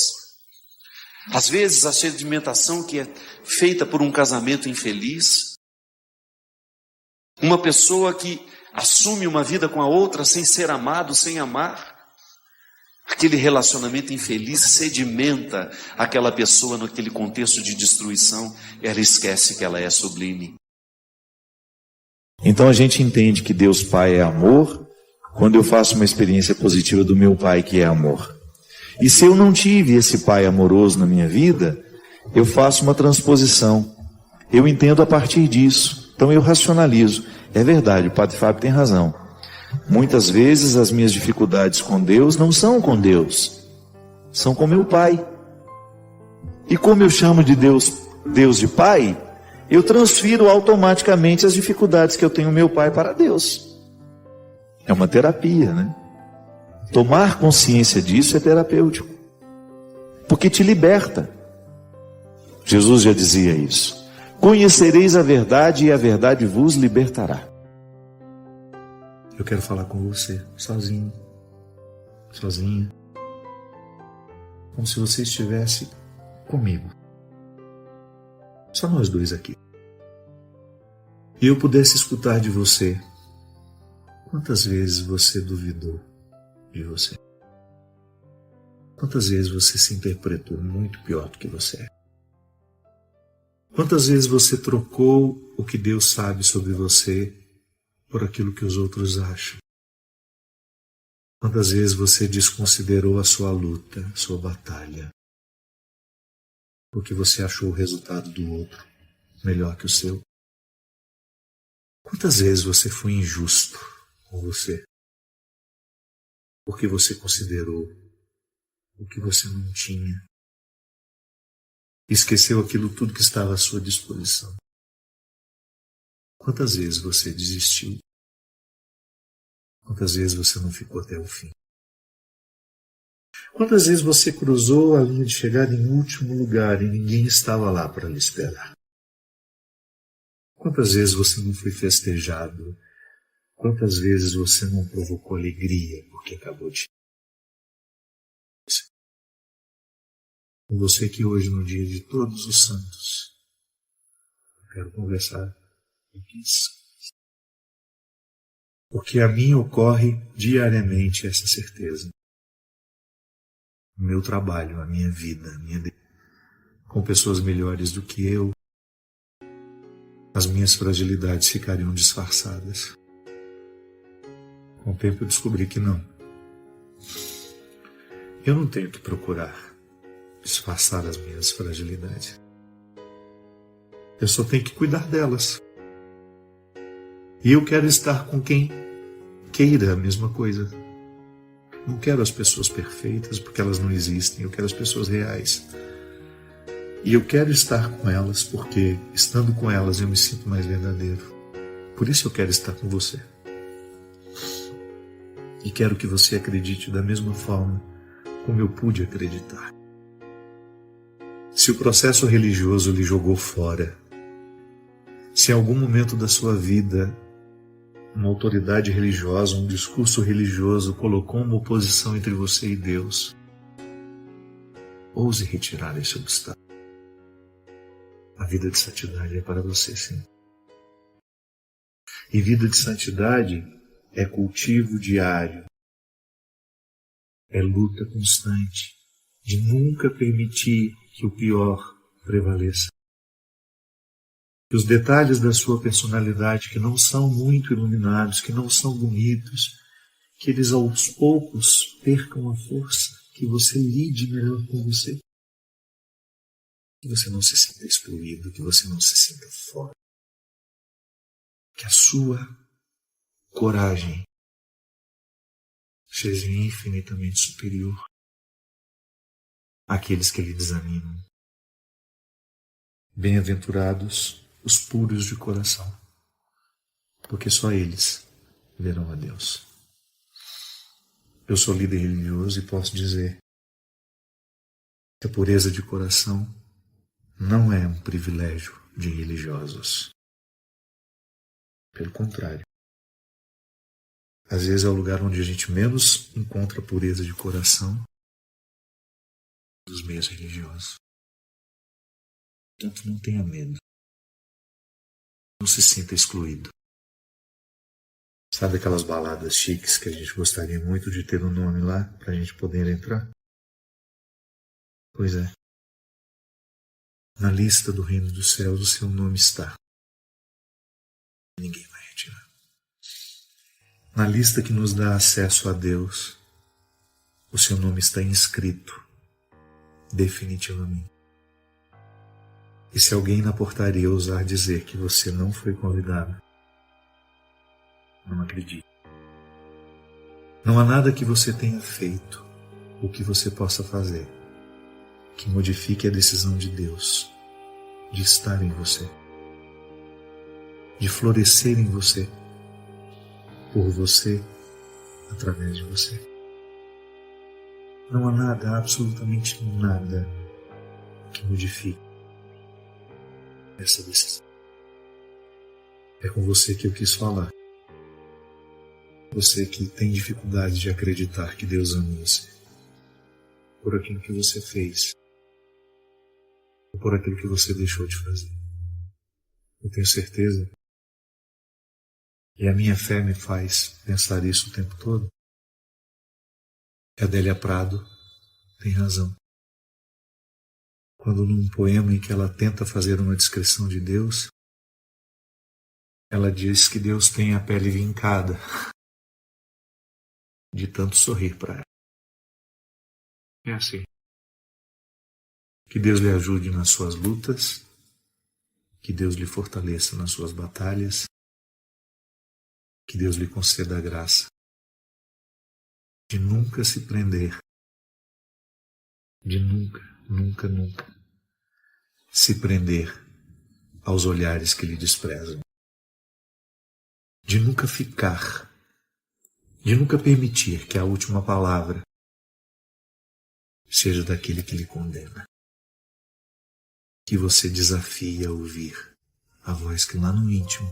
Às vezes a sedimentação que é feita por um casamento infeliz, Uma pessoa que assume uma vida com a outra sem ser amado, sem amar. Aquele relacionamento infeliz sedimenta aquela pessoa naquele contexto de destruição. Ela esquece que ela é sublime. Então a gente entende que Deus Pai é amor quando eu faço uma experiência positiva do meu Pai que é amor. E se eu não tive esse Pai amoroso na minha vida, eu faço uma transposição. Eu entendo a partir disso. Então eu racionalizo. É verdade, o Padre Fábio tem razão. Muitas vezes as minhas dificuldades com Deus não são com Deus, são com meu Pai. E como eu chamo de Deus de Pai, eu transfiro automaticamente as dificuldades que eu tenho com meu Pai para Deus. É uma terapia, né? Tomar consciência disso é terapêutico, porque te liberta. Jesus já dizia isso. Conhecereis a verdade e a verdade vos libertará. Eu quero falar com você, sozinho, sozinha, como se você estivesse comigo. Só nós dois aqui. E eu pudesse escutar de você. Quantas vezes você duvidou de você? Quantas vezes você se interpretou muito pior do que você é? Quantas vezes você trocou o que Deus sabe sobre você por aquilo que os outros acham? Quantas vezes você desconsiderou a sua luta, a sua batalha, porque você achou o resultado do outro melhor que o seu? Quantas vezes você foi injusto com você, porque você considerou o que você não tinha, esqueceu aquilo tudo que estava à sua disposição? Quantas vezes você desistiu? Quantas vezes você não ficou até o fim? Quantas vezes você cruzou a linha de chegada em último lugar e ninguém estava lá para lhe esperar? Quantas vezes você não foi festejado? Quantas vezes você não provocou alegria porque acabou de... Com você aqui hoje, no dia de Todos os Santos, eu quero conversar com isso. Porque a mim ocorre diariamente essa certeza. O meu trabalho, a minha vida, com pessoas melhores do que eu, as minhas fragilidades ficariam disfarçadas. Com o tempo eu descobri que não. Eu não tenho que procurar disfarçar as minhas fragilidades. Eu só tenho que cuidar delas. E eu quero estar com quem queira a mesma coisa. Não quero as pessoas perfeitas, porque elas não existem. Eu quero as pessoas reais. E eu quero estar com elas, porque estando com elas eu me sinto mais verdadeiro. Por isso eu quero estar com você. E quero que você acredite da mesma forma como eu pude acreditar. Se o processo religioso lhe jogou fora, se em algum momento da sua vida uma autoridade religiosa, um discurso religioso colocou uma oposição entre você e Deus, ouse retirar esse obstáculo. A vida de santidade é para você, sim. E vida de santidade é cultivo diário, é luta constante, de nunca permitir que o pior prevaleça. Que os detalhes da sua personalidade, que não são muito iluminados, que não são bonitos, que eles aos poucos percam a força, que você lide melhor com você. Que você não se sinta excluído, que você não se sinta fora. Que a sua coragem seja infinitamente superior àqueles que lhe desanimam. Bem-aventurados os puros de coração, porque só eles verão a Deus. Eu sou líder religioso e posso dizer que a pureza de coração não é um privilégio de religiosos. Pelo contrário. Às vezes é o lugar onde a gente menos encontra pureza de coração dos meios religiosos. Portanto, não tenha medo. Não se sinta excluído. Sabe aquelas baladas chiques que a gente gostaria muito de ter um nome lá para a gente poder entrar? Pois é. Na lista do reino dos céus o seu nome está. Ninguém vai retirar. Na lista que nos dá acesso a Deus, o seu nome está inscrito definitivamente. E se alguém na portaria ousar dizer que você não foi convidado, não acredite. Não há nada que você tenha feito, ou que você possa fazer, que modifique a decisão de Deus de estar em você, de florescer em você, por você, através de você. Não há nada, absolutamente nada, que modifique essa decisão. É com você que eu quis falar. Você que tem dificuldade de acreditar que Deus ama você, por aquilo que você fez, ou por aquilo que você deixou de fazer. Eu tenho certeza, e a minha fé me faz pensar isso o tempo todo, que a Adélia Prado tem razão. Quando num poema em que ela tenta fazer uma descrição de Deus, ela diz que Deus tem a pele vincada de tanto sorrir para ela. É assim. Que Deus lhe ajude nas suas lutas, que Deus lhe fortaleça nas suas batalhas, que Deus lhe conceda a graça de nunca se prender, de nunca se prender aos olhares que lhe desprezam, de nunca ficar, de nunca permitir que a última palavra seja daquele que lhe condena. Que você desafie a ouvir a voz que lá no íntimo,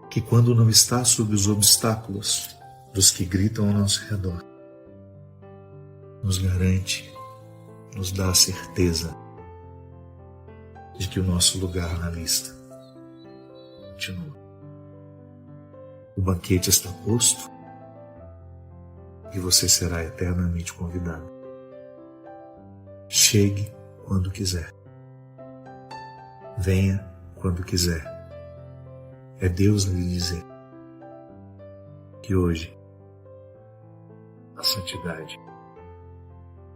que quando não está sob os obstáculos dos que gritam ao nosso redor, nos garante, nos dá a certeza de que o nosso lugar na lista continua. O banquete está posto e você será eternamente convidado. Chegue quando quiser. Venha quando quiser. É Deus lhe dizer que hoje a santidade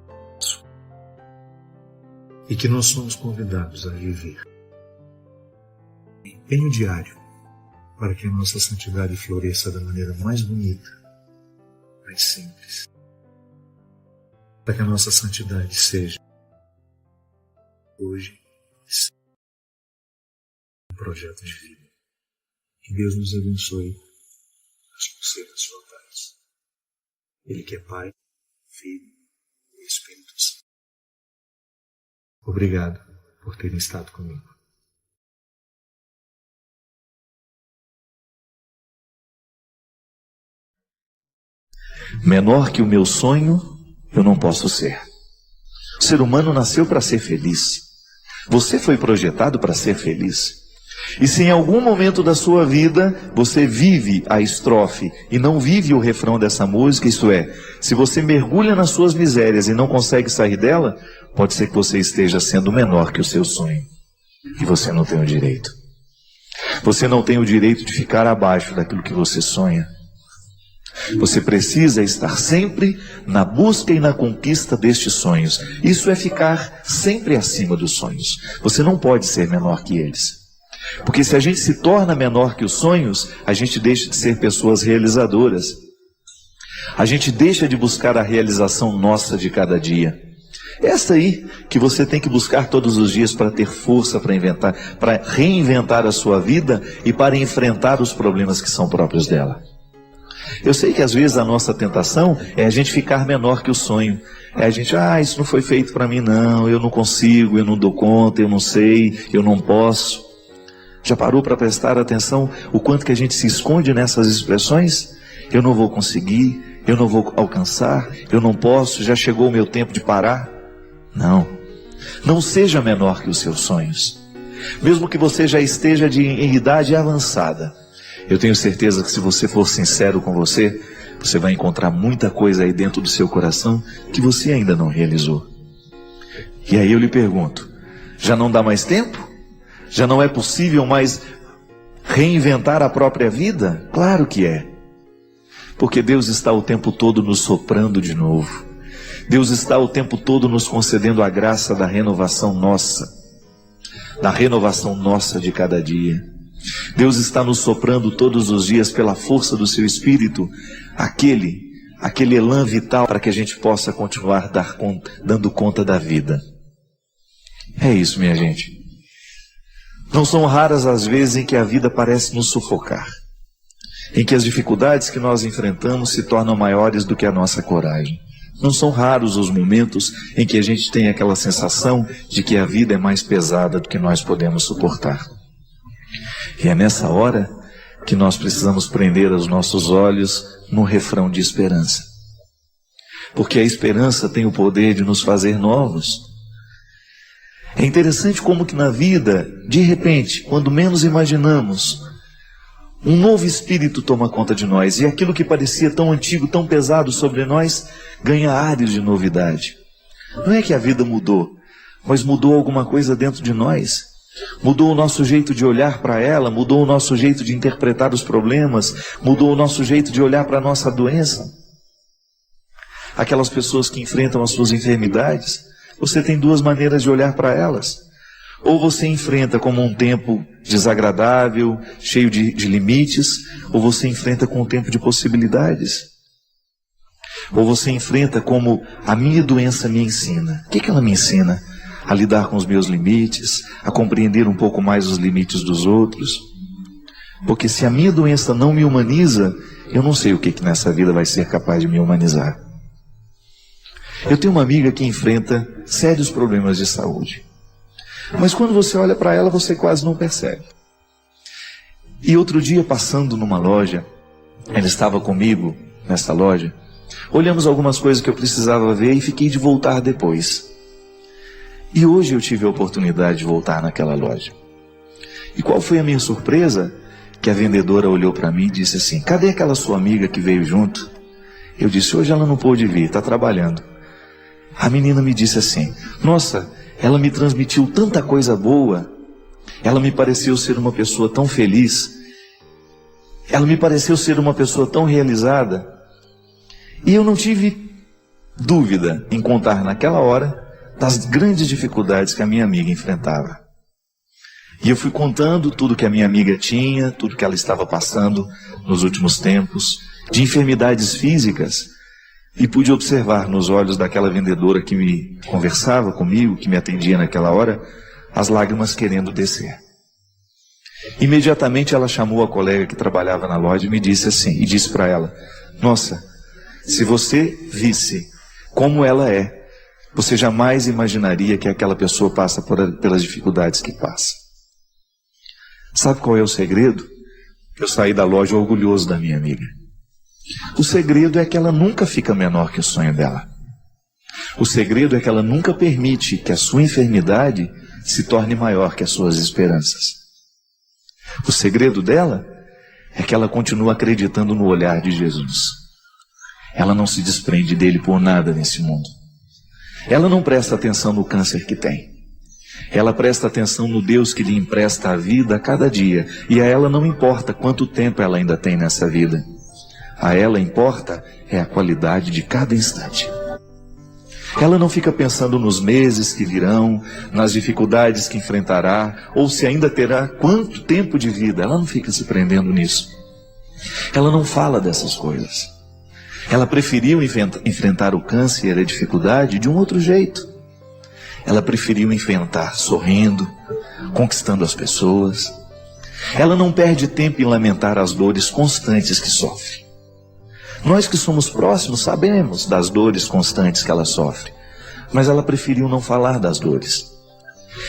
é sua. E que nós somos convidados a viver em empenho diário para que a nossa santidade floresça da maneira mais bonita, mais simples. Para que a nossa santidade seja hoje um projeto de vida. Que Deus nos abençoe, nos conceda a sua paz. Ele que é Pai, Filho e Espírito Santo. Obrigado por terem estado comigo. Menor que o meu sonho, eu não posso ser. O ser humano nasceu para ser feliz. Você foi projetado para ser feliz. E se em algum momento da sua vida você vive a estrofe e não vive o refrão dessa música, isto é, se você mergulha nas suas misérias e não consegue sair dela, pode ser que você esteja sendo menor que o seu sonho. E você não tem o direito. Você não tem o direito de ficar abaixo daquilo que você sonha. Você precisa estar sempre na busca e na conquista destes sonhos. Isso é ficar sempre acima dos sonhos. Você não pode ser menor que eles. Porque se a gente se torna menor que os sonhos, a gente deixa de ser pessoas realizadoras. A gente deixa de buscar a realização nossa de cada dia. Essa aí que você tem que buscar todos os dias para ter força para reinventar a sua vida e para enfrentar os problemas que são próprios dela. Eu sei que às vezes a nossa tentação é a gente ficar menor que o sonho. É a gente, isso não foi feito para mim não, eu não consigo, eu não dou conta, eu não sei, eu não posso. Já parou para prestar atenção o quanto que a gente se esconde nessas expressões? Eu não vou conseguir, eu não vou alcançar, eu não posso, já chegou o meu tempo de parar. Não seja menor que os seus sonhos. Mesmo que você já esteja em idade avançada, Eu tenho certeza que se você for sincero com você, você vai encontrar muita coisa aí dentro do seu coração que você ainda não realizou. E aí eu lhe pergunto, já não dá mais tempo? Já não é possível mais reinventar a própria vida? Claro que é. Porque Deus está o tempo todo nos soprando de novo. Deus está o tempo todo nos concedendo a graça da renovação nossa. Da renovação nossa de cada dia. Deus está nos soprando todos os dias pela força do seu Espírito, aquele elan vital para que a gente possa continuar dando conta da vida. É isso, minha gente. Não são raras as vezes em que a vida parece nos sufocar, em que as dificuldades que nós enfrentamos se tornam maiores do que a nossa coragem. Não são raros os momentos em que a gente tem aquela sensação de que a vida é mais pesada do que nós podemos suportar. E é nessa hora que nós precisamos prender os nossos olhos no refrão de esperança. Porque a esperança tem o poder de nos fazer novos. É interessante como que na vida, de repente, quando menos imaginamos, um novo espírito toma conta de nós. E aquilo que parecia tão antigo, tão pesado sobre nós, ganha ares de novidade. Não é que a vida mudou, mas mudou alguma coisa dentro de nós. Mudou o nosso jeito de olhar para ela, mudou o nosso jeito de interpretar os problemas, mudou o nosso jeito de olhar para a nossa doença. Aquelas pessoas que enfrentam as suas enfermidades, você tem duas maneiras de olhar para elas. Ou você enfrenta como um tempo desagradável, cheio de limites, ou você enfrenta com um tempo de possibilidades. Ou você enfrenta como a minha doença me ensina. O que ela me ensina? A lidar com os meus limites, a compreender um pouco mais os limites dos outros. Porque se a minha doença não me humaniza, eu não sei o que nessa vida vai ser capaz de me humanizar. Eu tenho uma amiga que enfrenta sérios problemas de saúde. Mas quando você olha para ela, você quase não percebe. E outro dia, passando numa loja, ela estava comigo nessa loja, olhamos algumas coisas que eu precisava ver e fiquei de voltar depois. E hoje eu tive a oportunidade de voltar naquela loja. E qual foi a minha surpresa? Que a vendedora olhou para mim e disse assim: cadê aquela sua amiga que veio junto? Eu disse: hoje ela não pôde vir, está trabalhando. A menina me disse assim: nossa, ela me transmitiu tanta coisa boa, ela me pareceu ser uma pessoa tão feliz, ela me pareceu ser uma pessoa tão realizada. E eu não tive dúvida em contar naquela hora das grandes dificuldades que a minha amiga enfrentava. E eu fui contando tudo que a minha amiga tinha, tudo que ela estava passando nos últimos tempos, de enfermidades físicas, e pude observar nos olhos daquela vendedora que me conversava comigo, que me atendia naquela hora, as lágrimas querendo descer. Imediatamente ela chamou a colega que trabalhava na loja e me disse assim, e disse para ela: nossa, se você visse como ela é, você jamais imaginaria que aquela pessoa passa pelas dificuldades que passa. Sabe qual é o segredo? Eu saí da loja orgulhoso da minha amiga. O segredo é que ela nunca fica menor que o sonho dela. O segredo é que ela nunca permite que a sua enfermidade se torne maior que as suas esperanças. O segredo dela é que ela continua acreditando no olhar de Jesus. Ela não se desprende dele por nada nesse mundo. Ela não presta atenção no câncer que tem. Ela presta atenção no Deus que lhe empresta a vida a cada dia. E a ela não importa quanto tempo ela ainda tem nessa vida. A ela importa é a qualidade de cada instante. Ela não fica pensando nos meses que virão, nas dificuldades que enfrentará, ou se ainda terá quanto tempo de vida. Ela não fica se prendendo nisso. Ela não fala dessas coisas. Ela preferiu enfrentar o câncer e a dificuldade de um outro jeito. Ela preferiu enfrentar sorrindo, conquistando as pessoas. Ela não perde tempo em lamentar as dores constantes que sofre. Nós que somos próximos sabemos das dores constantes que ela sofre, mas ela preferiu não falar das dores.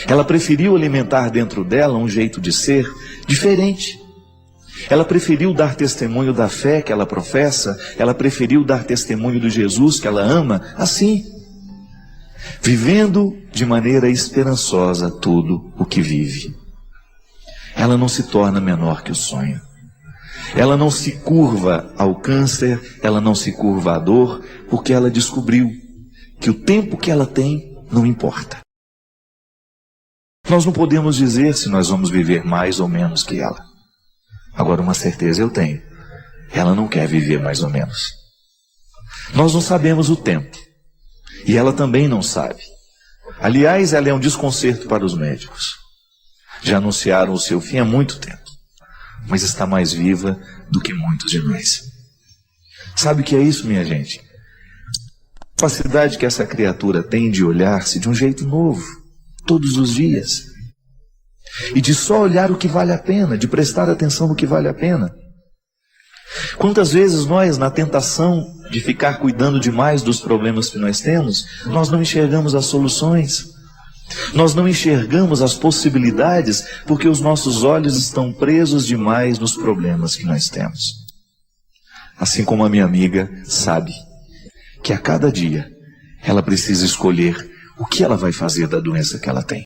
Ela preferiu alimentar dentro dela um jeito de ser diferente. Ela preferiu dar testemunho da fé que ela professa, ela preferiu dar testemunho do Jesus que ela ama, assim, vivendo de maneira esperançosa tudo o que vive. Ela não se torna menor que o sonho. Ela não se curva ao câncer, ela não se curva à dor, porque ela descobriu que o tempo que ela tem não importa. Nós não podemos dizer se nós vamos viver mais ou menos que ela. Agora, uma certeza eu tenho: ela não quer viver mais ou menos. Nós não sabemos o tempo, e ela também não sabe. Aliás, ela é um desconcerto para os médicos. Já anunciaram o seu fim há muito tempo, mas está mais viva do que muitos de nós. Sabe o que é isso, minha gente? A capacidade que essa criatura tem de olhar-se de um jeito novo, todos os dias. E de só olhar o que vale a pena, de prestar atenção no que vale a pena. Quantas vezes nós, na tentação de ficar cuidando demais dos problemas que nós temos, nós não enxergamos as soluções. Nós não enxergamos as possibilidades porque os nossos olhos estão presos demais nos problemas que nós temos. Assim como a minha amiga sabe que a cada dia ela precisa escolher o que ela vai fazer da doença que ela tem.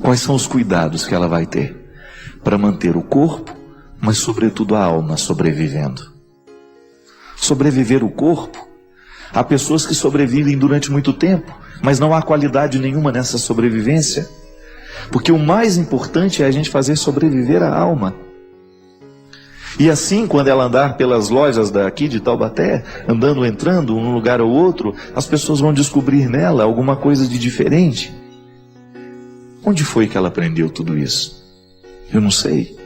Quais são os cuidados que ela vai ter para manter o corpo, mas sobretudo a alma sobrevivendo. Sobreviver o corpo, há pessoas que sobrevivem durante muito tempo, mas não há qualidade nenhuma nessa sobrevivência, porque o mais importante é a gente fazer sobreviver a alma. E assim, quando ela andar pelas lojas daqui de Taubaté, entrando um lugar ou outro, as pessoas vão descobrir nela alguma coisa de diferente. Onde foi que ela aprendeu tudo isso? Eu não sei.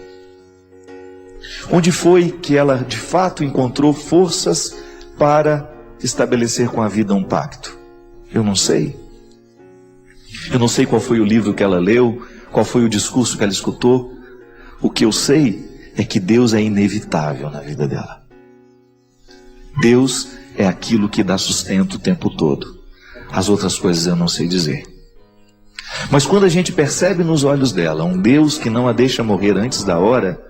Onde foi que ela de fato encontrou forças para estabelecer com a vida um pacto? Eu não sei. Eu não sei qual foi o livro que ela leu, qual foi o discurso que ela escutou. O que eu sei é que Deus é inevitável na vida dela. Deus é aquilo que dá sustento o tempo todo. As outras coisas eu não sei dizer. Mas quando a gente percebe nos olhos dela um Deus que não a deixa morrer antes da hora,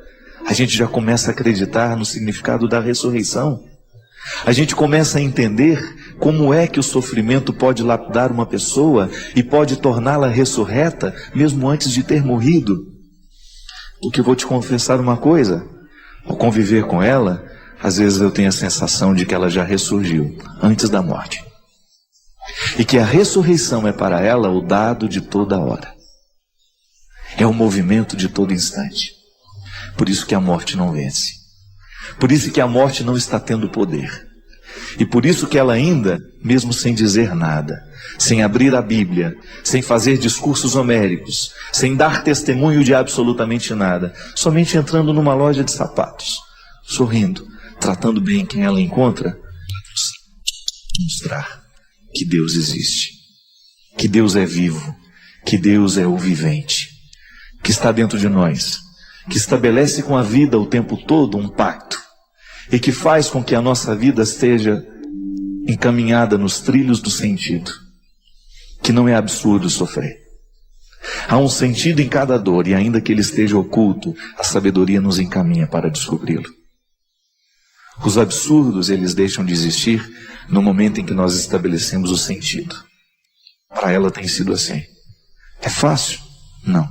a gente já começa a acreditar no significado da ressurreição. A gente começa a entender como é que o sofrimento pode lapidar uma pessoa e pode torná-la ressurreta mesmo antes de ter morrido. Porque eu vou te confessar uma coisa: ao conviver com ela, às vezes eu tenho a sensação de que ela já ressurgiu antes da morte. E que a ressurreição é para ela o dado de toda hora. É o movimento de todo instante. Por isso que a morte não vence. Por isso que a morte não está tendo poder. E por isso que ela ainda, mesmo sem dizer nada, sem abrir a Bíblia, sem fazer discursos homéricos, sem dar testemunho de absolutamente nada, somente entrando numa loja de sapatos, sorrindo, tratando bem quem ela encontra, mostrar que Deus existe, que Deus é vivo, que Deus é o vivente, que está dentro de nós, que estabelece com a vida o tempo todo um pacto e que faz com que a nossa vida esteja encaminhada nos trilhos do sentido, que não é absurdo sofrer. Há um sentido em cada dor e ainda que ele esteja oculto, a sabedoria nos encaminha para descobri-lo. Os absurdos, eles deixam de existir no momento em que nós estabelecemos o sentido. Para ela tem sido assim. É fácil? Não.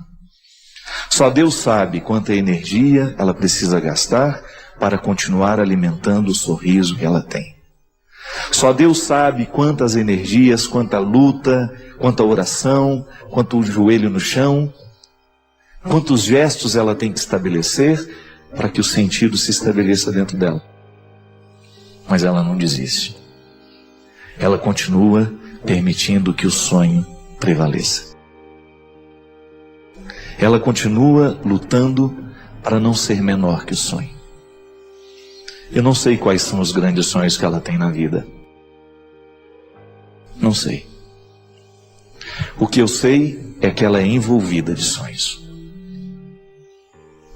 Só Deus sabe quanta energia ela precisa gastar para continuar alimentando o sorriso que ela tem. Só Deus sabe quantas energias, quanta luta, quanta oração, quanto joelho no chão, quantos gestos ela tem que estabelecer para que o sentido se estabeleça dentro dela. Mas ela não desiste. Ela continua permitindo que o sonho prevaleça. Ela continua lutando para não ser menor que o sonho. Eu não sei quais são os grandes sonhos que ela tem na vida. Não sei. O que eu sei é que ela é envolvida de sonhos.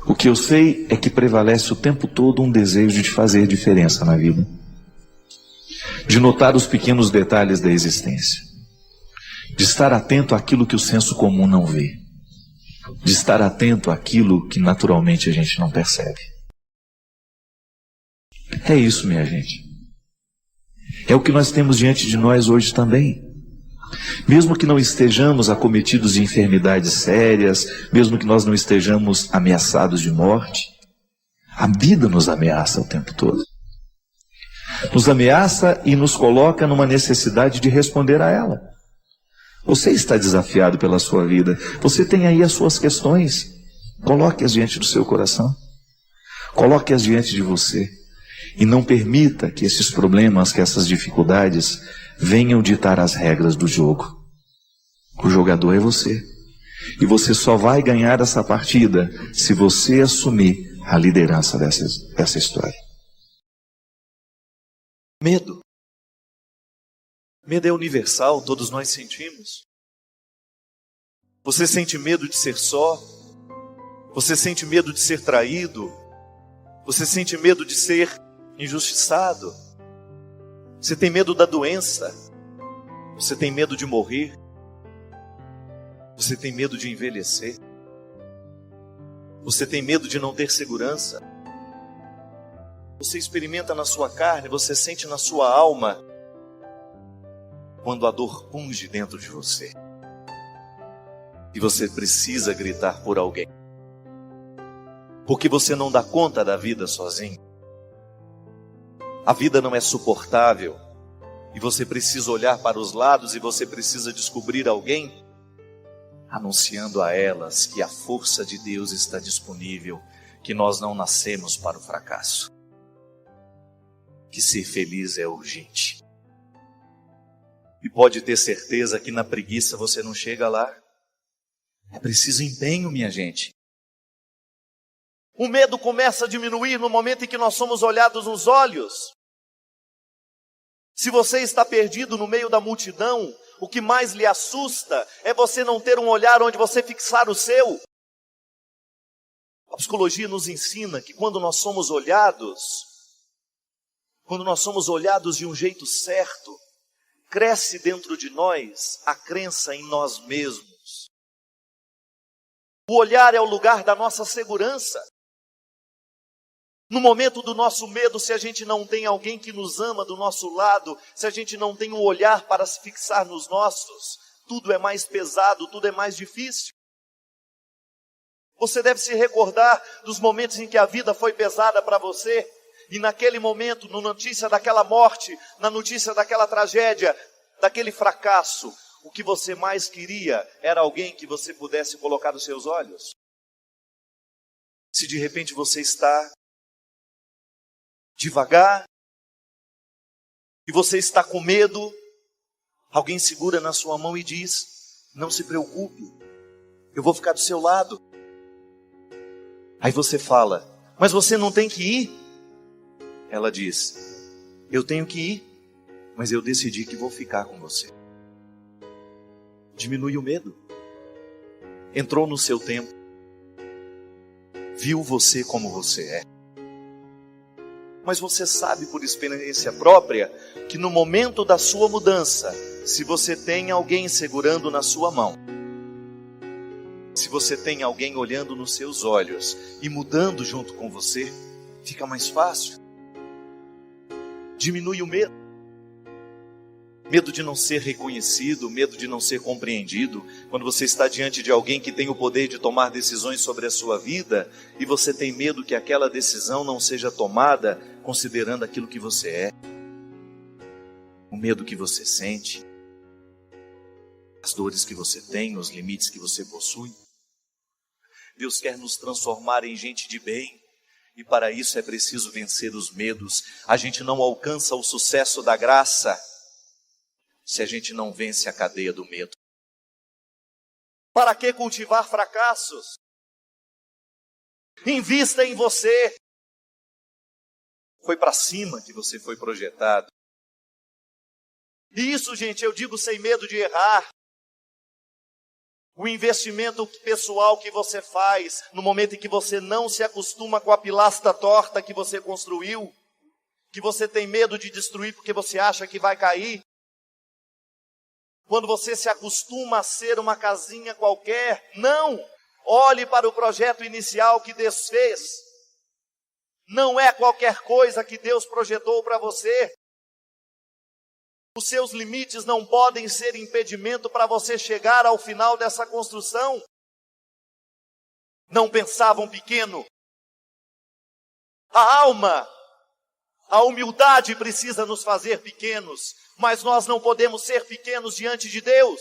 O que eu sei é que prevalece o tempo todo um desejo de fazer diferença na vida. De notar os pequenos detalhes da existência. De estar atento àquilo que o senso comum não vê. De estar atento àquilo que naturalmente a gente não percebe. É isso, minha gente. É o que nós temos diante de nós hoje também. Mesmo que não estejamos acometidos de enfermidades sérias, mesmo que nós não estejamos ameaçados de morte, A vida nos ameaça o tempo todo. Nos ameaça e nos coloca numa necessidade de responder a ela. Você está desafiado pela sua vida. Você tem aí as suas questões. Coloque-as diante do seu coração. Coloque-as diante de você. E não permita que esses problemas, que essas dificuldades venham ditar as regras do jogo. O jogador é você. E você só vai ganhar essa partida se você assumir a liderança dessa história. Medo. Medo é universal, todos nós sentimos. Você sente medo de ser só? Você sente medo de ser traído? Você sente medo de ser injustiçado? Você tem medo da doença? Você tem medo de morrer? Você tem medo de envelhecer? Você tem medo de não ter segurança? Você experimenta na sua carne, você sente na sua alma quando a dor punge dentro de você e você precisa gritar por alguém, porque você não dá conta da vida sozinho. A vida não é suportável e você precisa olhar para os lados e você precisa descobrir alguém anunciando a elas que a força de Deus está disponível, que nós não nascemos para o fracasso, que ser feliz é urgente. E pode ter certeza que na preguiça você não chega lá. É preciso empenho, minha gente. O medo começa a diminuir no momento em que nós somos olhados nos olhos. Se você está perdido no meio da multidão, o que mais lhe assusta é você não ter um olhar onde você fixar o seu. A psicologia nos ensina que quando nós somos olhados de um jeito certo, cresce dentro de nós a crença em nós mesmos. O olhar é o lugar da nossa segurança. No momento do nosso medo, se a gente não tem alguém que nos ama do nosso lado, se a gente não tem um olhar para se fixar nos nossos, tudo é mais pesado, tudo é mais difícil. Você deve se recordar dos momentos em que a vida foi pesada para você, e naquele momento, na notícia daquela morte, na notícia daquela tragédia, daquele fracasso, o que você mais queria era alguém que você pudesse colocar os seus olhos. Se de repente você está devagar, e você está com medo, alguém segura na sua mão e diz: não se preocupe, eu vou ficar do seu lado. Aí você fala: mas você não tem que ir? Ela diz: eu tenho que ir, mas eu decidi que vou ficar com você. Diminui o medo. Entrou no seu tempo. Viu você como você é. Mas você sabe por experiência própria que no momento da sua mudança, se você tem alguém segurando na sua mão, se você tem alguém olhando nos seus olhos e mudando junto com você, fica mais fácil. Diminui o medo. Medo de não ser reconhecido, medo de não ser compreendido. Quando você está diante de alguém que tem o poder de tomar decisões sobre a sua vida, e você tem medo que aquela decisão não seja tomada considerando aquilo que você é. O medo que você sente, as dores que você tem, os limites que você possui. Deus quer nos transformar em gente de bem. E para isso é preciso vencer os medos. A gente não alcança o sucesso da graça se a gente não vence a cadeia do medo. Para que cultivar fracassos? Invista em você. Foi para cima que você foi projetado. E isso, gente, eu digo sem medo de errar. O investimento pessoal que você faz no momento em que você não se acostuma com a pilastra torta que você construiu, que você tem medo de destruir porque você acha que vai cair. Quando você se acostuma a ser uma casinha qualquer, não! Olhe para o projeto inicial que Deus fez. Não é qualquer coisa que Deus projetou para você. Os seus limites não podem ser impedimento para você chegar ao final dessa construção. Não pensavam pequeno. A alma, a humildade precisa nos fazer pequenos, mas nós não podemos ser pequenos diante de Deus.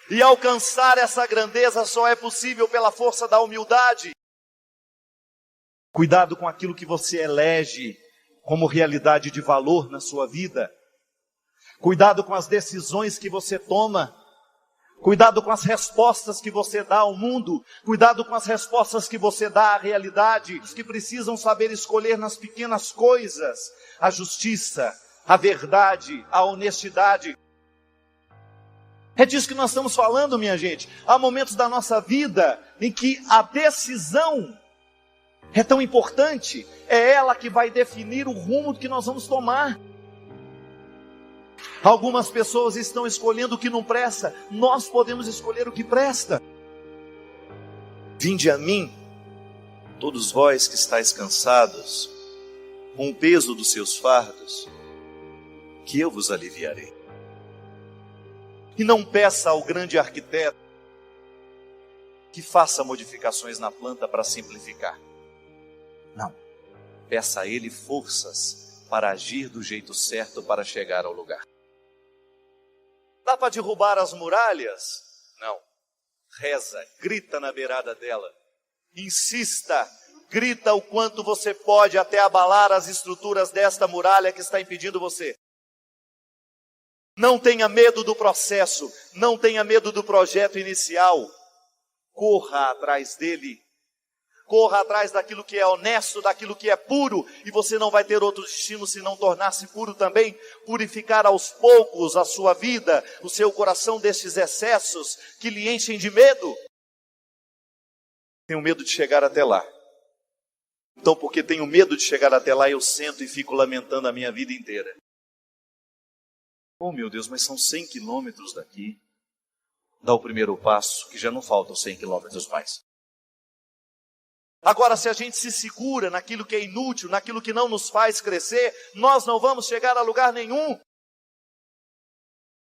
E alcançar essa grandeza só é possível pela força da humildade. Cuidado com aquilo que você elege como realidade de valor na sua vida. Cuidado com as decisões que você toma. Cuidado com as respostas que você dá ao mundo. Cuidado com as respostas que você dá à realidade. Os que precisam saber escolher nas pequenas coisas a justiça, a verdade, a honestidade. É disso que nós estamos falando, minha gente. Há momentos da nossa vida em que a decisão é tão importante. É ela que vai definir o rumo que nós vamos tomar. Algumas pessoas estão escolhendo o que não presta. Nós podemos escolher o que presta. Vinde a mim, todos vós que estáis cansados, com o peso dos seus fardos, que eu vos aliviarei. E não peça ao grande arquiteto que faça modificações na planta para simplificar. Não. Peça a ele forças para agir do jeito certo para chegar ao lugar. Dá para derrubar as muralhas? Não. Reza, grita na beirada dela. Insista, grita o quanto você pode até abalar as estruturas desta muralha que está impedindo você. Não tenha medo do processo, não tenha medo do projeto inicial. Corra atrás dele. Corra atrás daquilo que é honesto, daquilo que é puro, e você não vai ter outro destino se não tornar-se puro também. Purificar aos poucos a sua vida, o seu coração destes excessos que lhe enchem de medo. Tenho medo de chegar até lá. Então, porque tenho medo de chegar até lá, eu sento e fico lamentando a minha vida inteira. Oh, meu Deus, mas são 100 quilômetros daqui. Dá o primeiro passo, que já não faltam 100 quilômetros mais. Agora, se a gente se segura naquilo que é inútil, naquilo que não nos faz crescer, nós não vamos chegar a lugar nenhum.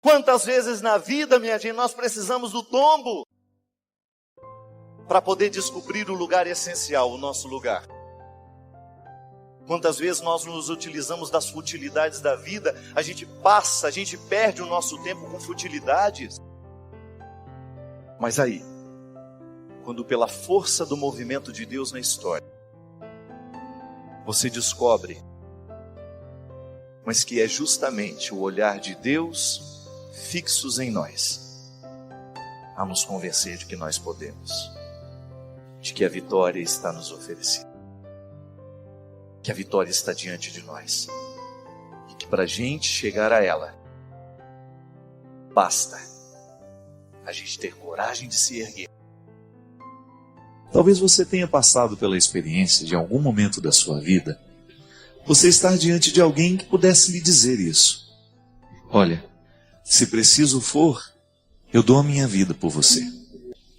Quantas vezes na vida, minha gente, nós precisamos do tombo para poder descobrir o lugar essencial, o nosso lugar. Quantas vezes nós nos utilizamos das futilidades da vida, a gente perde o nosso tempo com futilidades. Mas aí, quando pela força do movimento de Deus na história, você descobre, mas que é justamente o olhar de Deus fixos em nós, a nos convencer de que nós podemos, de que a vitória está nos oferecendo, que a vitória está diante de nós, e que para a gente chegar a ela, basta a gente ter coragem de se erguer. Talvez você tenha passado pela experiência de algum momento da sua vida, você estar diante de alguém que pudesse lhe dizer isso. Olha, se preciso for, eu dou a minha vida por você.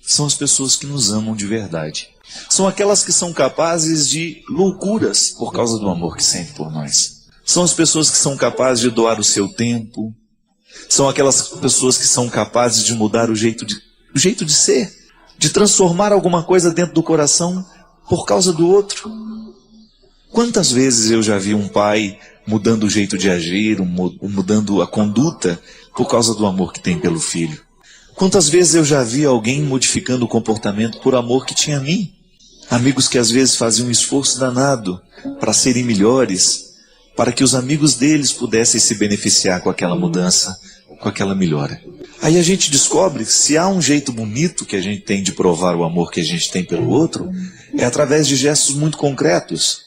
São as pessoas que nos amam de verdade. São aquelas que são capazes de loucuras por causa do amor que sentem por nós. São as pessoas que são capazes de doar o seu tempo. São aquelas pessoas que são capazes de mudar o jeito de ser, de transformar alguma coisa dentro do coração por causa do outro. Quantas vezes eu já vi um pai mudando o jeito de agir, mudando a conduta por causa do amor que tem pelo filho? Quantas vezes eu já vi alguém modificando o comportamento por amor que tinha a mim? Amigos que às vezes faziam um esforço danado para serem melhores, para que os amigos deles pudessem se beneficiar com aquela mudança, com aquela melhora. Aí a gente descobre que se há um jeito bonito que a gente tem de provar o amor que a gente tem pelo outro, é através de gestos muito concretos.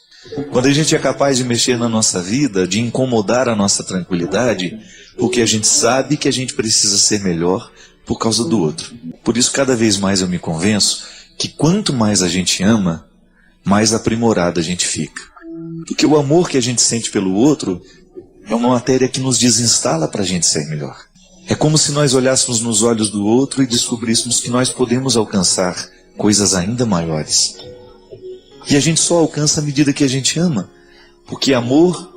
Quando a gente é capaz de mexer na nossa vida, de incomodar a nossa tranquilidade, porque a gente sabe que a gente precisa ser melhor por causa do outro. Por isso, cada vez mais eu me convenço que quanto mais a gente ama, mais aprimorado a gente fica. Porque o amor que a gente sente pelo outro é uma matéria que nos desinstala para a gente ser melhor. É como se nós olhássemos nos olhos do outro e descobríssemos que nós podemos alcançar coisas ainda maiores. E a gente só alcança à medida que a gente ama. Porque amor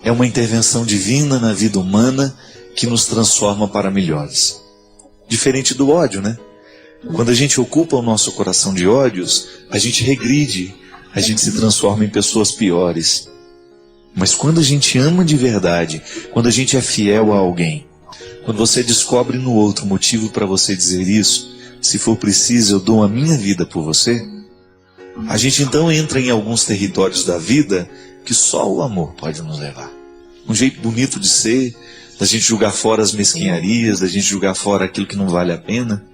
é uma intervenção divina na vida humana que nos transforma para melhores. Diferente do ódio, né? Quando a gente ocupa o nosso coração de ódios, a gente regride, a gente se transforma em pessoas piores. Mas quando a gente ama de verdade, quando a gente é fiel a alguém, quando você descobre no outro motivo para você dizer isso, se for preciso eu dou a minha vida por você, a gente então entra em alguns territórios da vida que só o amor pode nos levar. Um jeito bonito de ser, da gente jogar fora as mesquinharias, da gente jogar fora aquilo que não vale a pena.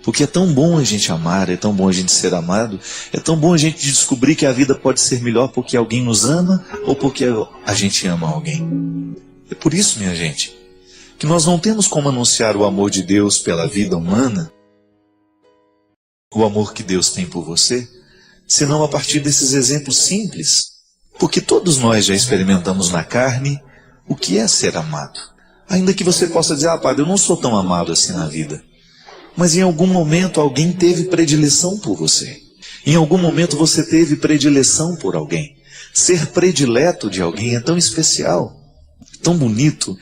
Porque é tão bom a gente amar, é tão bom a gente ser amado, é tão bom a gente descobrir que a vida pode ser melhor porque alguém nos ama ou porque a gente ama alguém. É por isso, minha gente, que nós não temos como anunciar o amor de Deus pela vida humana, o amor que Deus tem por você, senão a partir desses exemplos simples. Porque todos nós já experimentamos na carne o que é ser amado. Ainda que você possa dizer, padre, eu não sou tão amado assim na vida. Mas em algum momento alguém teve predileção por você. Em algum momento você teve predileção por alguém. Ser predileto de alguém é tão especial, tão bonito.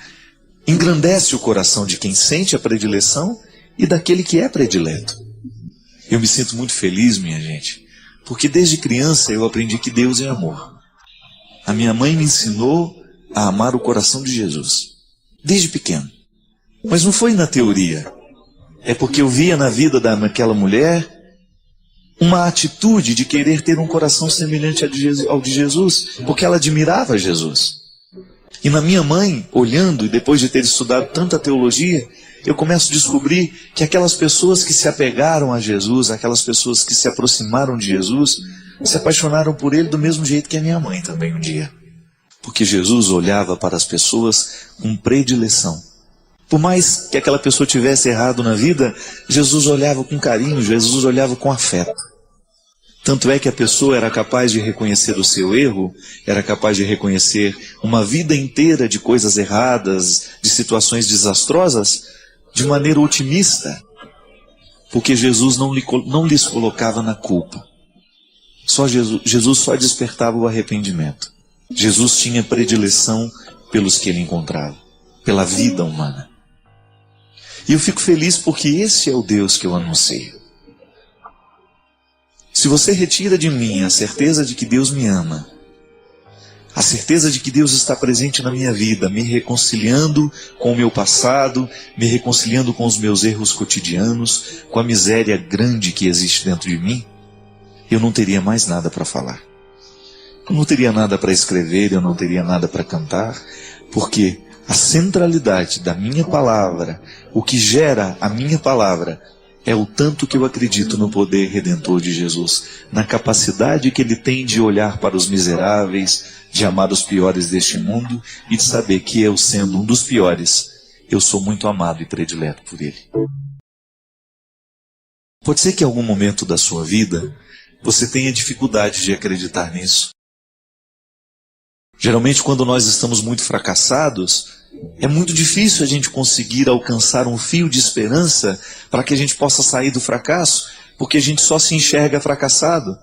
Engrandece o coração de quem sente a predileção e daquele que é predileto. Eu me sinto muito feliz, minha gente, porque desde criança eu aprendi que Deus é amor. A minha mãe me ensinou a amar o coração de Jesus, desde pequeno. Mas não foi na teoria. É porque eu via na vida daquela mulher uma atitude de querer ter um coração semelhante ao de Jesus, porque ela admirava Jesus. E na minha mãe, olhando, e depois de ter estudado tanta teologia, eu começo a descobrir que aquelas pessoas que se apegaram a Jesus, aquelas pessoas que se aproximaram de Jesus, se apaixonaram por ele do mesmo jeito que a minha mãe também um dia. Porque Jesus olhava para as pessoas com predileção. Por mais que aquela pessoa tivesse errado na vida, Jesus olhava com carinho, Jesus olhava com afeto. Tanto é que a pessoa era capaz de reconhecer o seu erro, era capaz de reconhecer uma vida inteira de coisas erradas, de situações desastrosas, de maneira otimista, porque Jesus não lhes colocava na culpa. Jesus só despertava o arrependimento. Jesus tinha predileção pelos que ele encontrava, pela vida humana. E eu fico feliz porque esse é o Deus que eu anuncio. Se você retira de mim a certeza de que Deus me ama, a certeza de que Deus está presente na minha vida, me reconciliando com o meu passado, me reconciliando com os meus erros cotidianos, com a miséria grande que existe dentro de mim, eu não teria mais nada para falar. Eu não teria nada para escrever, eu não teria nada para cantar, porque a centralidade da minha palavra, o que gera a minha palavra, é o tanto que eu acredito no poder redentor de Jesus, na capacidade que ele tem de olhar para os miseráveis, de amar os piores deste mundo e de saber que eu, sendo um dos piores, eu sou muito amado e predileto por ele. Pode ser que em algum momento da sua vida você tenha dificuldade de acreditar nisso. Geralmente, quando nós estamos muito fracassados, é muito difícil a gente conseguir alcançar um fio de esperança para que a gente possa sair do fracasso, porque a gente só se enxerga fracassado.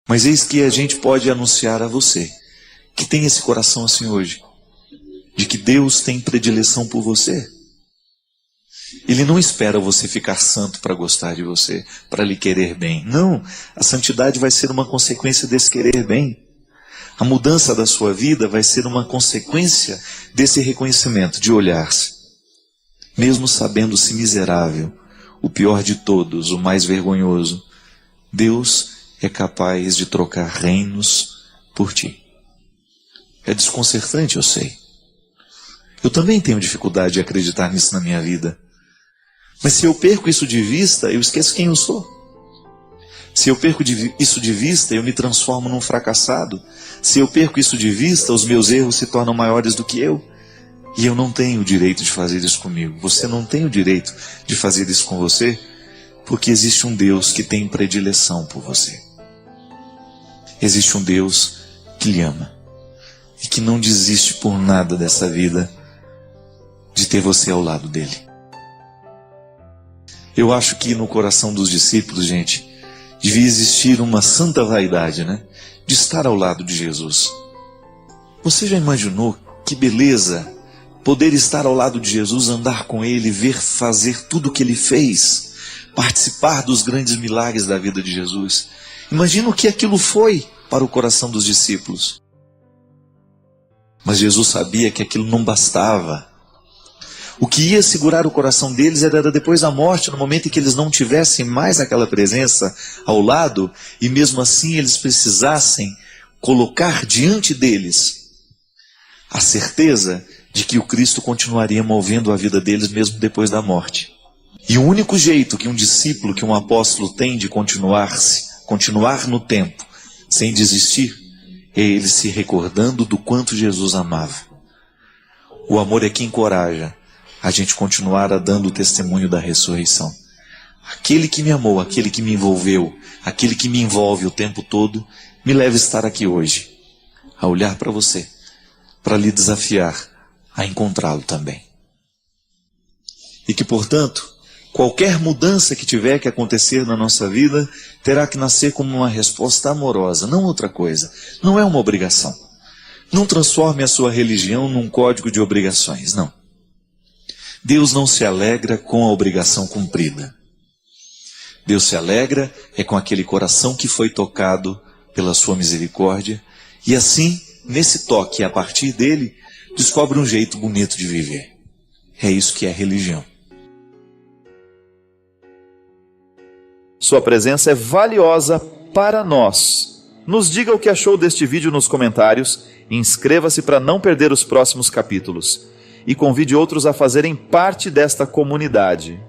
Mas eis que a gente pode anunciar a você, que tem esse coração assim hoje, de que Deus tem predileção por você. Ele não espera você ficar santo para gostar de você, para lhe querer bem. Não, a santidade vai ser uma consequência desse querer bem. A mudança da sua vida vai ser uma consequência desse reconhecimento, de olhar-se. Mesmo sabendo-se miserável, o pior de todos, o mais vergonhoso, Deus é capaz de trocar reinos por ti. É desconcertante, eu sei. Eu também tenho dificuldade de acreditar nisso na minha vida. Mas se eu perco isso de vista, eu esqueço quem eu sou. Se eu perco isso de vista, eu me transformo num fracassado. Se eu perco isso de vista, os meus erros se tornam maiores do que eu. E eu não tenho o direito de fazer isso comigo. Você não tem o direito de fazer isso com você, porque existe um Deus que tem predileção por você. Existe um Deus que lhe ama e que não desiste por nada dessa vida de ter você ao lado dele. Eu acho que no coração dos discípulos, gente, devia existir uma santa vaidade, né? De estar ao lado de Jesus. Você já imaginou que beleza poder estar ao lado de Jesus, andar com ele, ver fazer tudo o que ele fez, participar dos grandes milagres da vida de Jesus? Imagina o que aquilo foi para o coração dos discípulos. Mas Jesus sabia que aquilo não bastava. O que ia segurar o coração deles era depois da morte, no momento em que eles não tivessem mais aquela presença ao lado, e mesmo assim eles precisassem colocar diante deles a certeza de que o Cristo continuaria movendo a vida deles mesmo depois da morte. E o único jeito que um discípulo, que um apóstolo tem de continuar no tempo, sem desistir, é ele se recordando do quanto Jesus amava. O amor é que encoraja a gente continuar dando o testemunho da ressurreição. Aquele que me amou, aquele que me envolveu, aquele que me envolve o tempo todo, me leva a estar aqui hoje, a olhar para você, para lhe desafiar a encontrá-lo também. E que, portanto, qualquer mudança que tiver que acontecer na nossa vida, terá que nascer como uma resposta amorosa, não outra coisa. Não é uma obrigação. Não transforme a sua religião num código de obrigações, não. Deus não se alegra com a obrigação cumprida. Deus se alegra com aquele coração que foi tocado pela sua misericórdia, e assim, nesse toque, a partir dele, descobre um jeito bonito de viver. É isso que é religião. Sua presença é valiosa para nós. Nos diga o que achou deste vídeo nos comentários, inscreva-se para não perder os próximos capítulos e convide outros a fazerem parte desta comunidade.